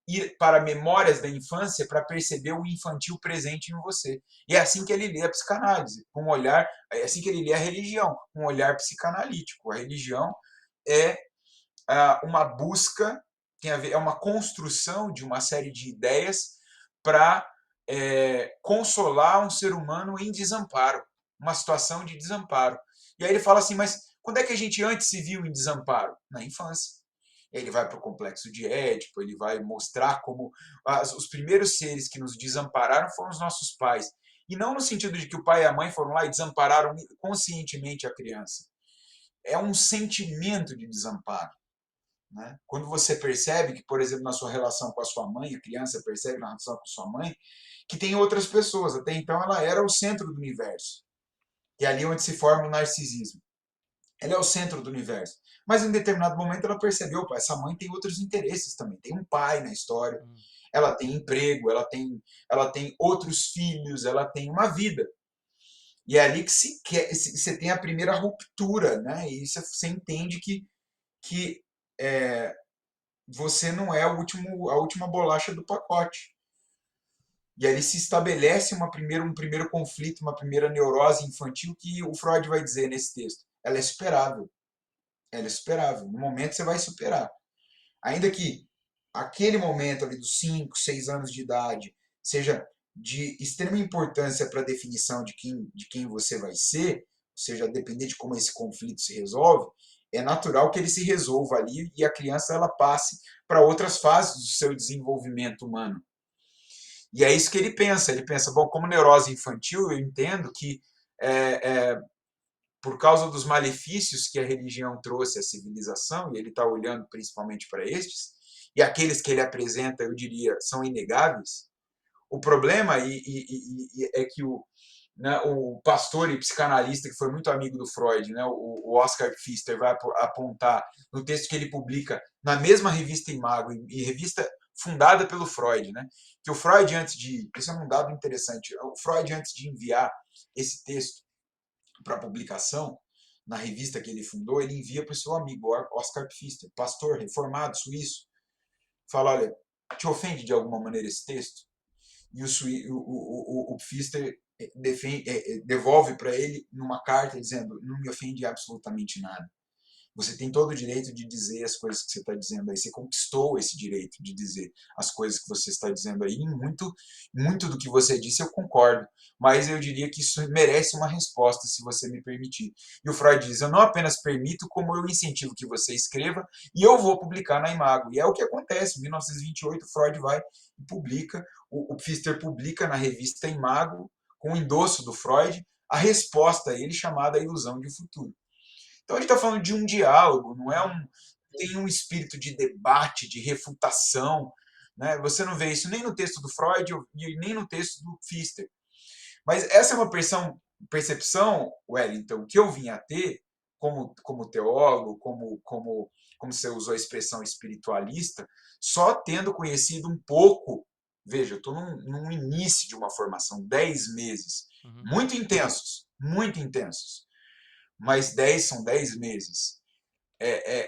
ir para memórias da infância para perceber o infantil presente em você. E é assim que ele lê a psicanálise, com um olhar, é assim que ele lê a religião, com um olhar psicanalítico. A religião é uma busca, tem a ver, é uma construção de uma série de ideias para consolar um ser humano em desamparo, uma situação de desamparo. E aí ele fala assim, mas quando é que a gente antes se viu em desamparo? Na infância. Ele vai para o complexo de Édipo, ele vai mostrar como os primeiros seres que nos desampararam foram os nossos pais. E não no sentido de que o pai e a mãe foram lá e desampararam conscientemente a criança. É um sentimento de desamparo. Né? Quando você percebe que, por exemplo, na sua relação com a sua mãe, a criança percebe na relação com a sua mãe, que tem outras pessoas. Até então ela era o centro do universo. E é ali onde se forma o narcisismo. Ela é o centro do universo. Mas em determinado momento ela percebeu, opa, essa mãe tem outros interesses também. Tem um pai na história, Uhum. ela tem emprego, ela tem outros filhos, ela tem uma vida. E é ali que você tem a primeira ruptura, né? E você entende que você não é a última bolacha do pacote. E ali se estabelece um primeiro conflito, uma primeira neurose infantil que o Freud vai dizer nesse texto. Ela é superável. Ela é superável. No momento você vai superar. Ainda que aquele momento ali dos 5, 6 anos de idade seja de extrema importância para a definição de quem você vai ser, ou seja, depender de como esse conflito se resolve, é natural que ele se resolva ali e a criança ela passe para outras fases do seu desenvolvimento humano. E é isso que ele pensa, bom, como neurose infantil, eu entendo que por causa dos malefícios que a religião trouxe à civilização, e ele está olhando principalmente para estes, e aqueles que ele apresenta, eu diria, são inegáveis. O problema é que o pastor e psicanalista que foi muito amigo do Freud, né, o Oscar Pfister, vai apontar no texto que ele publica na mesma revista Imago, e revista fundada pelo Freud, né, que o Freud, isso é um dado interessante, o Freud, antes de enviar esse texto para publicação, na revista que ele fundou, ele envia para o seu amigo Oscar Pfister, pastor reformado suíço, fala, olha, te ofende de alguma maneira esse texto? E o Pfister devolve para ele numa carta dizendo, não me ofende absolutamente nada. Você tem todo o direito de dizer as coisas que você está dizendo aí. Você conquistou esse direito de dizer as coisas que você está dizendo aí. E muito do que você disse eu concordo. Mas eu diria que isso merece uma resposta, se você me permitir. E o Freud diz: eu não apenas permito, como eu incentivo que você escreva e eu vou publicar na Imago. E é o que acontece. Em 1928, Freud vai e publica. O Pfister publica na revista Imago, com o endosso do Freud, a resposta a ele chamada A Ilusão de um Futuro. Então a gente está falando de um diálogo, não é Uhum, um. Tem um espírito de debate, de refutação. Né? Você não vê isso nem no texto do Freud e nem no texto do Pfister. Mas essa é uma percepção, Wellington, que eu vim a ter como teólogo, como você usou a expressão espiritualista, só tendo conhecido um pouco. Veja, eu estou num início de uma formação, 10 meses, uhum, muito intensos, mas 10 são 10 meses.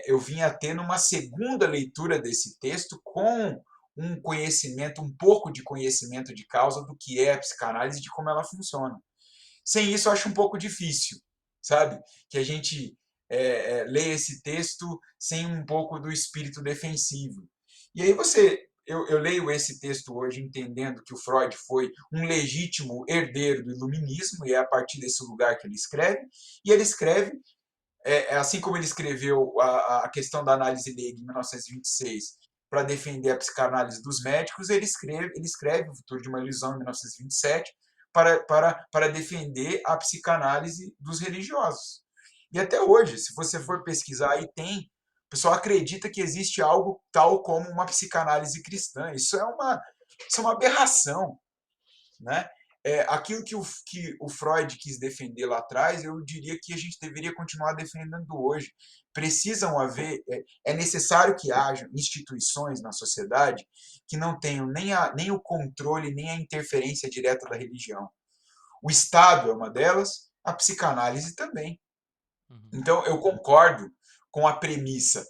Eu vim a ter numa segunda leitura desse texto com um conhecimento, um pouco de conhecimento de causa do que é a psicanálise e de como ela funciona. Sem isso, eu acho um pouco difícil, sabe? Que a gente lê esse texto sem um pouco do espírito defensivo. E aí eu leio esse texto hoje entendendo que o Freud foi um legítimo herdeiro do iluminismo, e é a partir desse lugar que ele escreve, e ele escreve assim como ele escreveu a questão da análise Leig em 1926 para defender a psicanálise dos médicos, ele escreve O Futuro de uma Ilusão em 1927 para defender a psicanálise dos religiosos. E até hoje, se você for uhum, pesquisar, aí tem. O pessoal acredita que existe algo tal como uma psicanálise cristã. Isso é uma aberração, né? Aquilo que o Freud quis defender lá atrás, eu diria que a gente deveria continuar defendendo hoje. Precisam haver, é necessário que haja instituições na sociedade que não tenham nem o controle, nem a interferência direta da religião. O Estado é uma delas, a psicanálise também. uhum, Então, eu concordo com a premissa,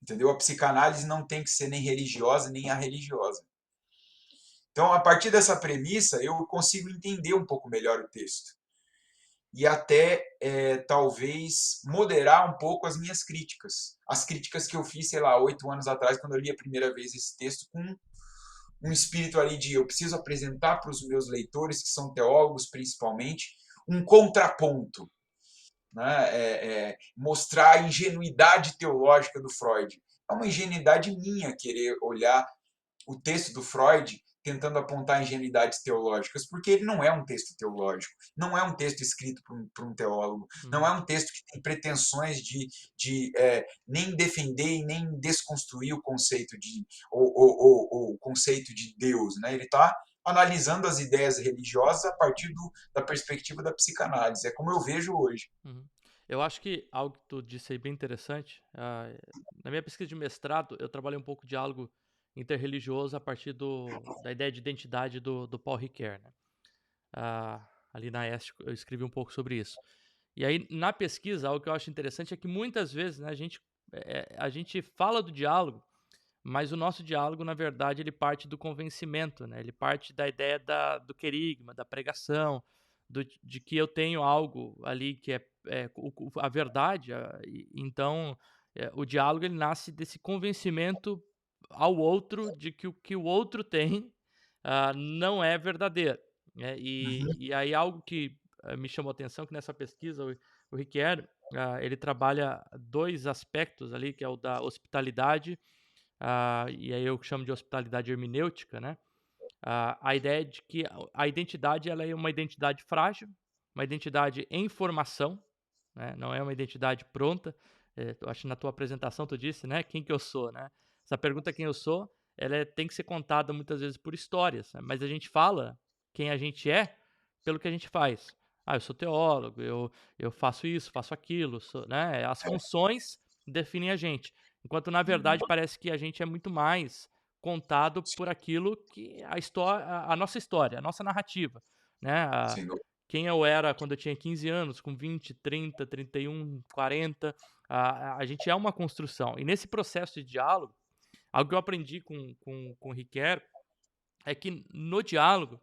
entendeu? A psicanálise não tem que ser nem religiosa, nem religiosa. Então, a partir dessa premissa, eu consigo entender um pouco melhor o texto. E até, talvez, moderar um pouco as minhas críticas. As críticas que eu fiz, sei lá, 8 anos atrás, quando eu li a primeira vez esse texto, com um espírito ali de eu preciso apresentar para os meus leitores, que são teólogos principalmente, um contraponto. Né? Mostrar a ingenuidade teológica do Freud. É uma ingenuidade minha querer olhar o texto do Freud tentando apontar ingenuidades teológicas, porque ele não é um texto teológico, não é um texto escrito por um teólogo, não é uhum, um texto que tem pretensões de nem defender e nem desconstruir o conceito o conceito de Deus. Né? Ele está analisando as ideias religiosas a partir da perspectiva da psicanálise. É como eu vejo hoje. uhum. Eu acho que algo que tu disse aí bem interessante. Na minha pesquisa de mestrado, eu trabalhei um pouco diálogo interreligioso a partir da ideia de identidade do Paul Ricoeur, né? Ali na EST eu escrevi um pouco sobre isso. E aí, na pesquisa, algo que eu acho interessante é que muitas vezes, né, a gente fala do diálogo, mas o nosso diálogo, na verdade, ele parte do convencimento, né? Ele parte da ideia do querigma, da pregação, de que eu tenho algo ali que é a verdade. Então, o diálogo ele nasce desse convencimento ao outro de que o outro tem não é verdadeira, né. E Uhum, e aí algo que, me chamou a atenção que nessa pesquisa o Riquier, ele trabalha 2 aspectos ali, que é o da hospitalidade, e aí eu chamo de hospitalidade hermenêutica, né. A ideia de que a identidade ela é uma identidade frágil, uma identidade em formação, né, não é uma identidade pronta. Eu acho que na tua apresentação tu disse, né, quem que eu sou, né. Essa pergunta quem eu sou, tem que ser contada muitas vezes por histórias, né, mas a gente fala quem a gente é pelo que a gente faz. Eu sou teólogo, eu faço isso, faço aquilo, sou, né, as é, funções definem a gente, enquanto na verdade uhum, parece que a gente é muito mais contado por aquilo que a nossa história, a nossa narrativa, né, sem dúvida. quem eu era quando eu tinha 15 anos, com 20, 30, 31, 40, a gente é uma construção. E nesse processo de diálogo, algo que eu aprendi com o Riquer é que no diálogo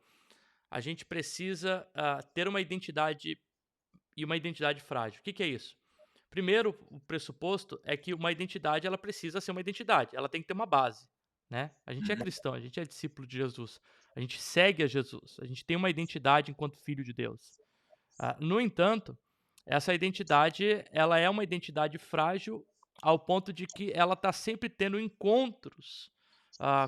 a gente precisa, ter uma identidade e uma identidade frágil. O que que é isso? Primeiro, o pressuposto é que uma identidade ela precisa ser uma identidade, ela tem que ter uma base, né. A gente é Uhum, cristão, a gente é discípulo de Jesus, a gente segue a Jesus, a gente tem uma identidade enquanto filho de Deus. No entanto, essa identidade, ela é uma identidade frágil ao ponto de que ela está sempre tendo encontros,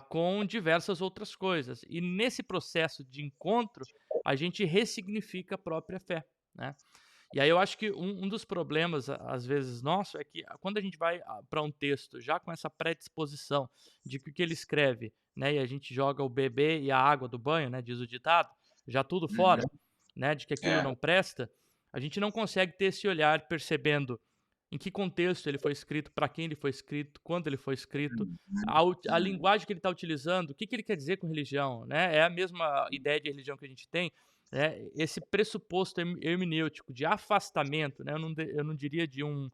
com diversas outras coisas. E nesse processo de encontro, a gente ressignifica a própria fé, né. E aí eu acho que um dos problemas, às vezes, nosso, é que quando a gente vai para um texto já com essa predisposição de que o que ele escreve, né, e a gente joga o bebê e a água do banho, né, diz o ditado, já tudo fora, uhum, né, de que aquilo é, não presta, a gente não consegue ter esse olhar percebendo em que contexto ele foi escrito, para quem ele foi escrito, quando ele foi escrito, uhum, a uhum, linguagem que ele está utilizando, o que que ele quer dizer com religião, né? É a mesma ideia de religião que a gente tem, né? Esse pressuposto hermenêutico de afastamento, né? Eu não diria de um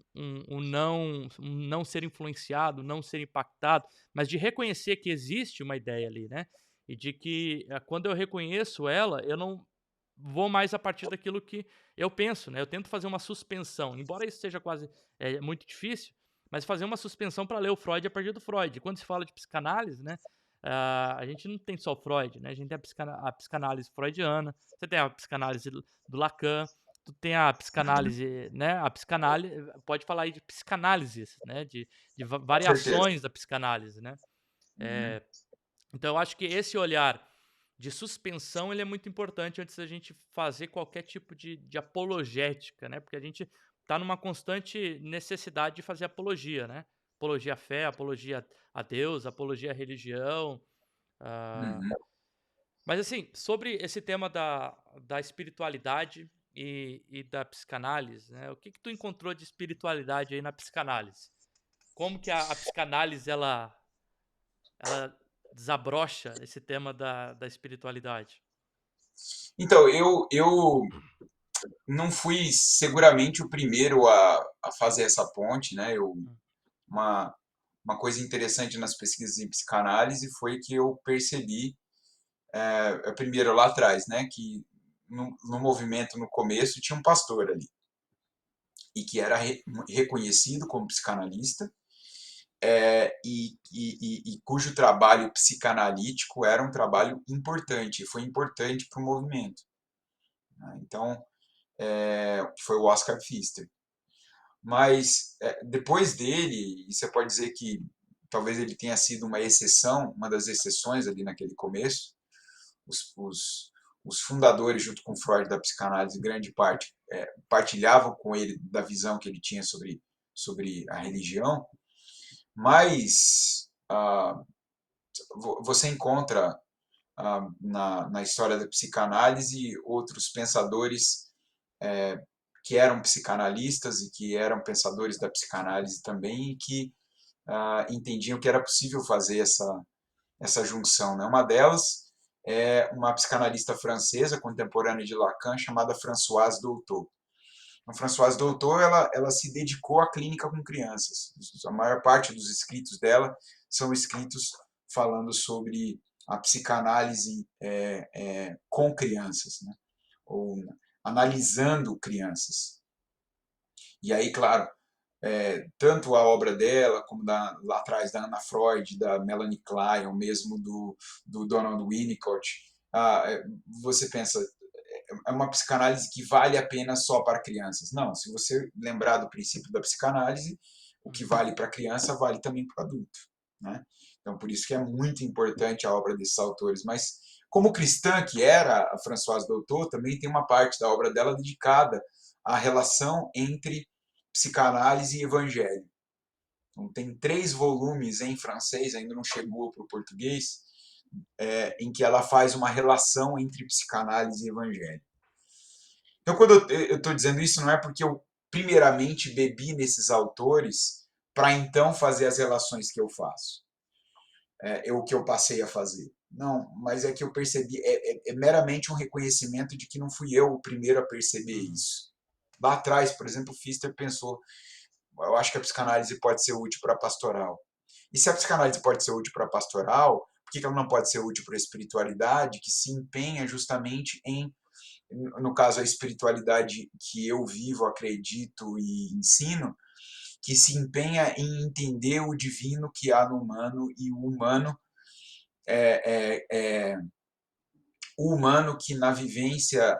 não ser influenciado, não ser impactado, mas de reconhecer que existe uma ideia ali, né? E de que quando eu reconheço ela, eu não vou mais a partir daquilo que eu penso, né, eu tento fazer uma suspensão, embora isso seja quase, muito difícil, mas fazer uma suspensão para ler o Freud a partir do Freud. Quando se fala de psicanálise, né, a gente não tem só o Freud, né, a gente tem a psicanálise freudiana, você tem a psicanálise do Lacan, tu tem a uhum, psicanálise, né, a psicanálise pode falar aí de psicanálises, né, de com certeza. variações da psicanálise, né. Uhum, Eh então eu acho que esse olhar de suspensão, ele é muito importante antes da gente fazer qualquer tipo de apologética, né, porque a gente está numa constante necessidade de fazer apologia, né. Apologia à fé, apologia a Deus, apologia à religião, ah, uhum. mas assim, sobre esse tema da espiritualidade e da psicanálise, né, o que que tu encontrou de espiritualidade aí na psicanálise? Como que a psicanálise ela desabrocha esse tema da espiritualidade. Então, eu não fui seguramente o primeiro a fazer essa ponte, né? Hum, Uma, uma coisa interessante nas pesquisas em psicanálise foi que eu percebi, primeiro lá atrás, né, que no movimento no começo tinha um pastor ali e que era reconhecido como psicanalista, e cujo trabalho psicanalítico era um trabalho importante, foi importante para o movimento, né? Então, foi o Oscar Pfister. Mas depois dele, e você pode dizer que talvez ele tenha sido uma exceção, uma das exceções ali naquele começo, os, os, os fundadores, junto com Freud, da psicanálise, grande parte, partilhavam com ele da visão que ele tinha sobre a religião, mas você encontra na história da psicanálise outros pensadores que eram psicanalistas e que eram pensadores da psicanálise também e que entendiam que era possível fazer essa junção, né? Uma delas é uma psicanalista francesa contemporânea de Lacan chamada Françoise Doutot. A Françoise Doutot ela se dedicou à clínica com crianças. A maior parte dos escritos dela são escritos falando sobre a psicanálise com crianças, né? Ou analisando crianças. E aí, claro, tanto a obra dela, como lá atrás da Anna Freud, da Melanie Klein, ou mesmo do Donald Winnicott, você pensa, é uma psicanálise que vale a pena só para crianças. Não, se você lembrar do princípio da psicanálise, o que Uhum. vale para criança vale também para adulto, né? Então, por isso que é muito importante a obra desses autores. Mas, como cristã que era, a Françoise Doutot também tem uma parte da obra dela dedicada à relação entre psicanálise e evangelho. Então, tem 3 volumes em francês, ainda não chegou para o português, em que ela faz uma relação entre psicanálise e evangelho. Então, quando eu estou dizendo isso, não é porque eu, primeiramente, bebi nesses autores para então fazer as relações que eu faço, o que eu passei a fazer. Não, mas é que eu percebi, é meramente um reconhecimento de que não fui eu o primeiro a perceber Uhum. isso. Lá atrás, por exemplo, o Pfister pensou, eu acho que a psicanálise pode ser útil para a pastoral. E se a psicanálise pode ser útil para a pastoral, por que ela não pode ser útil para a espiritualidade, que se empenha justamente em, no caso, a espiritualidade que eu vivo, acredito e ensino, que se empenha em entender o divino que há no humano e o humano que na vivência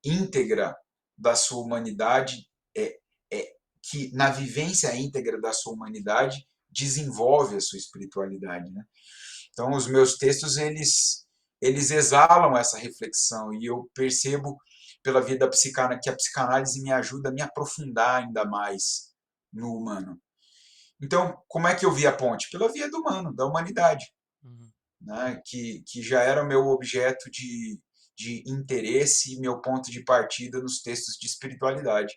íntegra da sua humanidade, é, é, que na vivência íntegra da sua humanidade desenvolve a sua espiritualidade, né? Então, os meus textos, eles exalam essa reflexão e eu percebo pela via da psicanálise que a psicanálise me ajuda a me aprofundar ainda mais no humano. Então, como é que eu vi a ponte? Pela via do humano, da humanidade, Uhum. né? Que já era o meu objeto de interesse e meu ponto de partida nos textos de espiritualidade.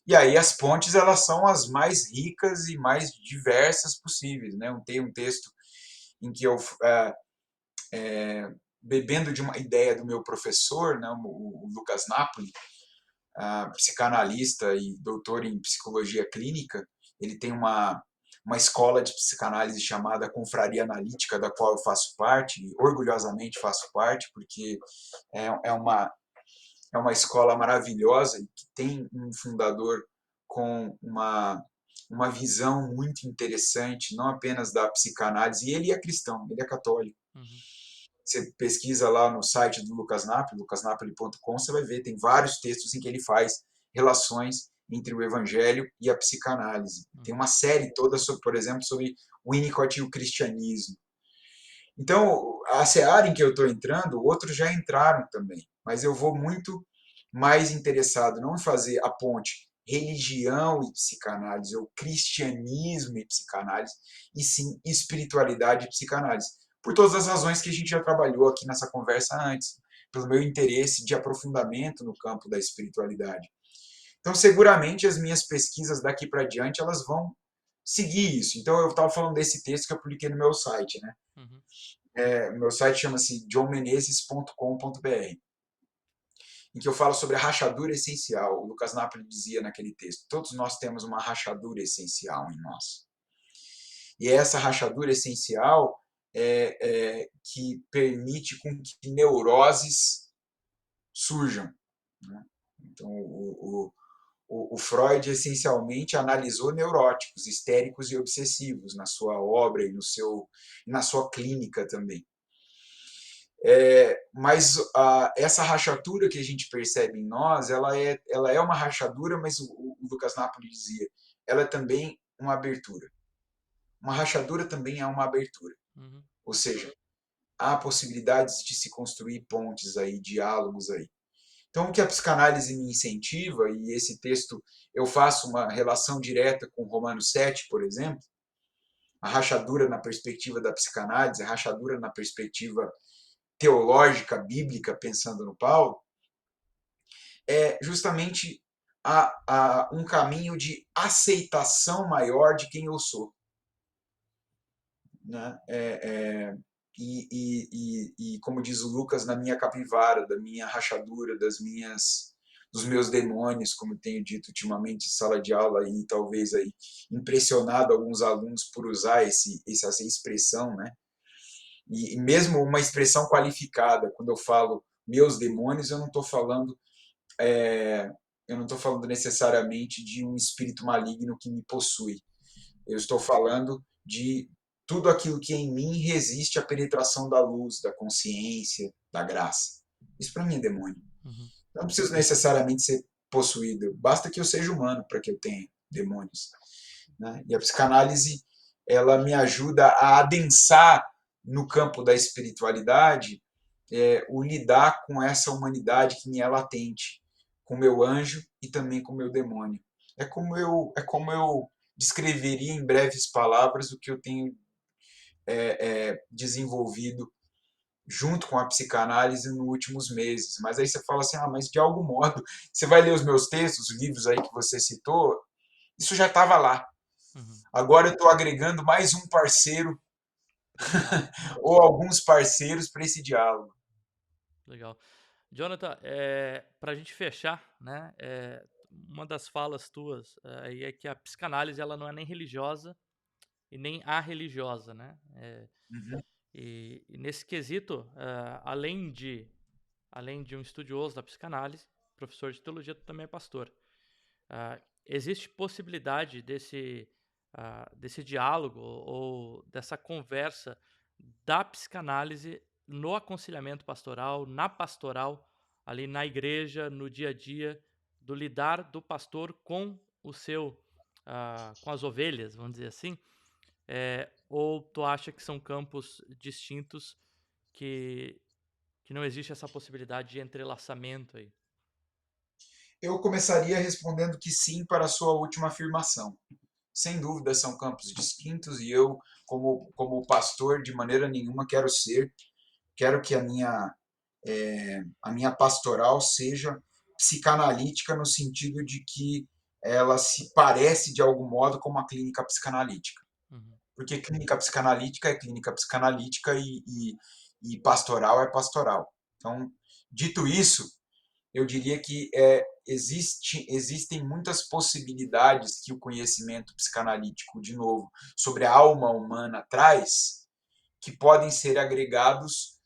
E aí as pontes, elas são as mais ricas e mais diversas possíveis, né? Tem um texto em que eu bebendo de uma ideia do meu professor, né, o Lucas Napoli, psicanalista e doutor em psicologia clínica, ele tem uma escola de psicanálise chamada Confraria Analítica, da qual eu faço parte, e orgulhosamente faço parte, porque é uma escola maravilhosa e que tem um fundador com uma visão muito interessante, não apenas da psicanálise, e ele é cristão, ele é católico. Uhum. Você pesquisa lá no site do Lucas Napoli, lucasnapoli.com, você vai ver, tem vários textos em que ele faz relações entre o evangelho e a psicanálise. Tem Uhum. uma série toda, sobre, por exemplo, sobre Winnicott e o cristianismo. Então, a seara em que eu estou entrando, outros já entraram também, mas eu vou muito mais interessado não em fazer a ponte religião e psicanálise, ou cristianismo e psicanálise, e sim espiritualidade e psicanálise. Por todas as razões que a gente já trabalhou aqui nessa conversa antes, pelo meu interesse de aprofundamento no campo da espiritualidade. Então, seguramente as minhas pesquisas daqui para diante, elas vão seguir isso. Então, eu estava falando desse texto que eu publiquei no meu site, né? Uhum. Meu site chama-se johnmenezes.com.br, em que eu falo sobre a rachadura essencial. O Lucas Napoli dizia naquele texto: todos nós temos uma rachadura essencial em nós. E essa rachadura essencial que permite com que neuroses surjam, né? Então, o Freud essencialmente analisou neuróticos, histéricos e obsessivos na sua obra e na sua clínica também. Mas essa rachadura que a gente percebe em nós, ela é uma rachadura, mas o Lucas Napoli dizia, ela é também uma abertura. Uma rachadura também é uma abertura. Uhum. Ou seja, há possibilidades de se construir pontes aí, diálogos aí. Então, o que a psicanálise me incentiva, e esse texto eu faço uma relação direta com Romanos 7, por exemplo, a rachadura na perspectiva da psicanálise, a rachadura na perspectiva teológica, bíblica, pensando no Paulo, é justamente um caminho de aceitação maior de quem eu sou. Né? Como diz o Lucas, na minha capivara, da minha rachadura, dos meus demônios, como tenho dito ultimamente em sala de aula e talvez aí impressionado alguns alunos por usar essa expressão, né? E mesmo uma expressão qualificada, quando eu falo meus demônios, eu não estou falando eu não estou falando necessariamente de um espírito maligno que me possui. Eu estou falando de tudo aquilo que em mim resiste à penetração da luz, da consciência, da graça. Isso para mim é demônio. Uhum. Eu não preciso necessariamente ser possuído, basta que eu seja humano para que eu tenha demônios. Né? E a psicanálise, ela me ajuda a adensar no campo da espiritualidade o lidar com essa humanidade que me é latente, com o meu anjo e também com o meu demônio. É como eu descreveria em breves palavras o que eu tenho desenvolvido junto com a psicanálise nos últimos meses. Mas aí você fala assim, mas de algum modo, você vai ler os meus textos, os livros aí que você citou, isso já estava lá. Uhum. Agora eu estou agregando mais um parceiro ou alguns parceiros para esse diálogo. Legal. Jonathan, para a gente fechar, né, uma das falas tuas aí é que a psicanálise ela não é nem religiosa e nem religiosa, né? Uhum. E nesse quesito, além de um estudioso da psicanálise, professor de teologia, tu também é pastor. Existe possibilidade desse diálogo ou dessa conversa da psicanálise no aconselhamento pastoral, na pastoral, ali na igreja, no dia a dia, do lidar do pastor com o seu, com as ovelhas, vamos dizer assim? Ou tu acha que são campos distintos que, que não existe essa possibilidade de entrelaçamento aí? Eu começaria respondendo que sim para a sua última afirmação. Sem dúvida são campos distintos e eu, como pastor, de maneira nenhuma quero que a minha pastoral seja psicanalítica no sentido de que ela se parece de algum modo com uma clínica psicanalítica. Uhum, Porque clínica psicanalítica é clínica psicanalítica e pastoral é pastoral. Então, dito isso, eu diria que existem muitas possibilidades que o conhecimento psicanalítico, de novo, sobre a alma humana traz, que podem ser agregados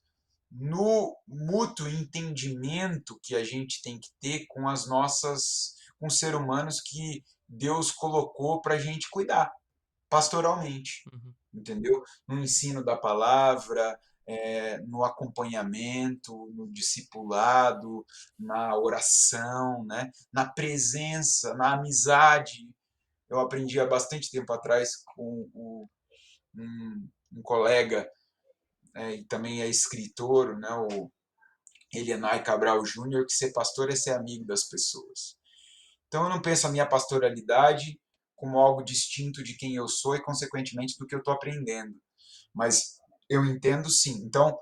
no mútuo entendimento que a gente tem que ter com os seres humanos que Deus colocou para a gente cuidar, pastoralmente, uhum, entendeu? No ensino da palavra, no acompanhamento, no discipulado, na oração, né? Na presença, na amizade. Eu aprendi há bastante tempo atrás com um colega, e também é escritor, né? O Elianai Cabral Júnior, que ser pastor é ser amigo das pessoas. Então eu não penso a minha pastoralidade como algo distinto de quem eu sou e, consequentemente, do que eu estou aprendendo. Mas eu entendo sim. Então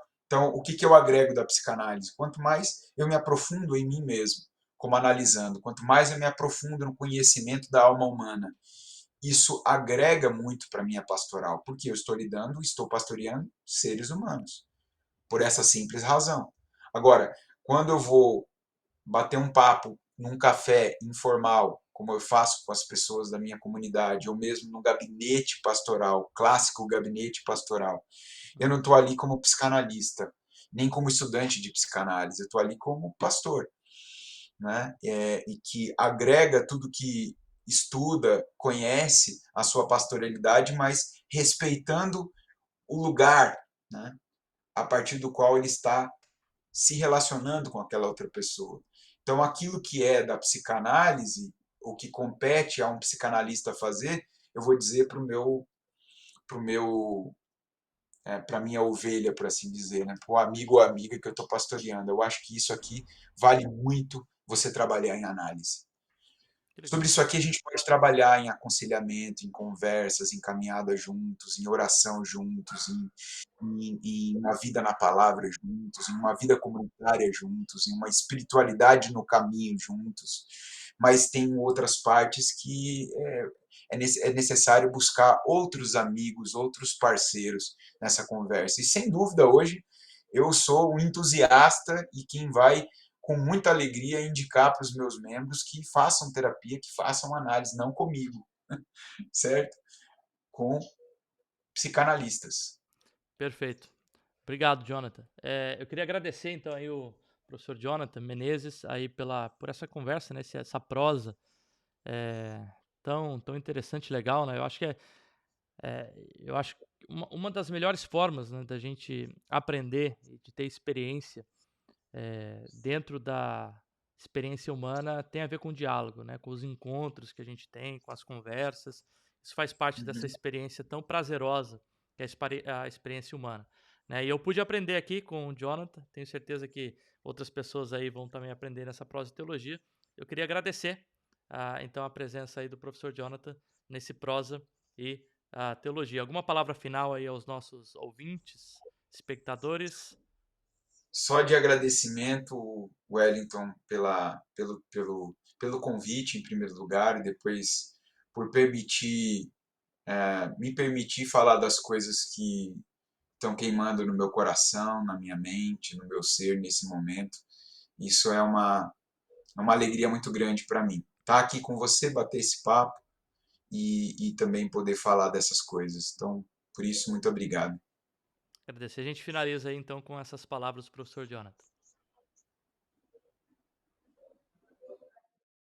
o que, que eu agrego da psicanálise? Quanto mais eu me aprofundo em mim mesmo, como analisando, quanto mais eu me aprofundo no conhecimento da alma humana, isso agrega muito para a minha pastoral, porque eu estou pastoreando seres humanos, por essa simples razão. Agora, quando eu vou bater um papo num café informal, como eu faço com as pessoas da minha comunidade, ou mesmo no gabinete pastoral, clássico gabinete pastoral, eu não uhum. estou ali como psicanalista, nem como estudante de psicanálise, eu estou ali como pastor, né? E que agrega tudo que estuda, conhece a sua pastoralidade, mas respeitando o lugar, né? A partir do qual ele está se relacionando com aquela outra pessoa. Então, aquilo que é da psicanálise, o que compete a um psicanalista fazer, eu vou dizer pro meu para minha ovelha, por assim dizer, né? Para o amigo ou amiga que eu estou pastoreando. Eu acho que isso aqui vale muito você trabalhar em análise. Que Sobre legal. isso aqui a gente pode trabalhar em aconselhamento, em conversas, em caminhada juntos, em oração juntos, em uma vida na palavra juntos, em uma vida comunitária juntos, em uma espiritualidade no caminho juntos. Mas tem outras partes que é necessário buscar outros amigos, outros parceiros nessa conversa. E sem dúvida hoje eu sou um entusiasta e quem vai com muita alegria indicar para os meus membros que façam terapia, que façam análise, não comigo, certo? Com psicanalistas. Perfeito. Obrigado, Jonathan. Eu queria agradecer então aí professor Jonathan Menezes aí por essa conversa, né, essa prosa, eh, tão interessante e legal, né. Eu acho que uma das melhores formas, né, da gente aprender e de ter experiência, dentro da experiência humana tem a ver com o diálogo, né, com os encontros que a gente tem, com as conversas. Isso faz parte dessa Uhum. experiência tão prazerosa que é a experiência humana, né. E eu pude aprender aqui com o Jonathan, tenho certeza que outras pessoas aí vão também aprender nessa prosa e teologia. Eu queria agradecer, então a presença aí do professor Jonathan nesse prosa e teologia. Alguma palavra final aí aos nossos ouvintes, espectadores? Só de agradecimento, Wellington, pelo convite, em primeiro lugar, e depois por me permitir falar das coisas que estão queimando no meu coração, na minha mente, no meu ser nesse momento. Isso é uma alegria muito grande para mim. Estar aqui com você, bater esse papo e também poder falar dessas coisas. Então, por isso, muito obrigado. Agradecer. A gente finaliza aí então com essas palavras do professor Jonathan.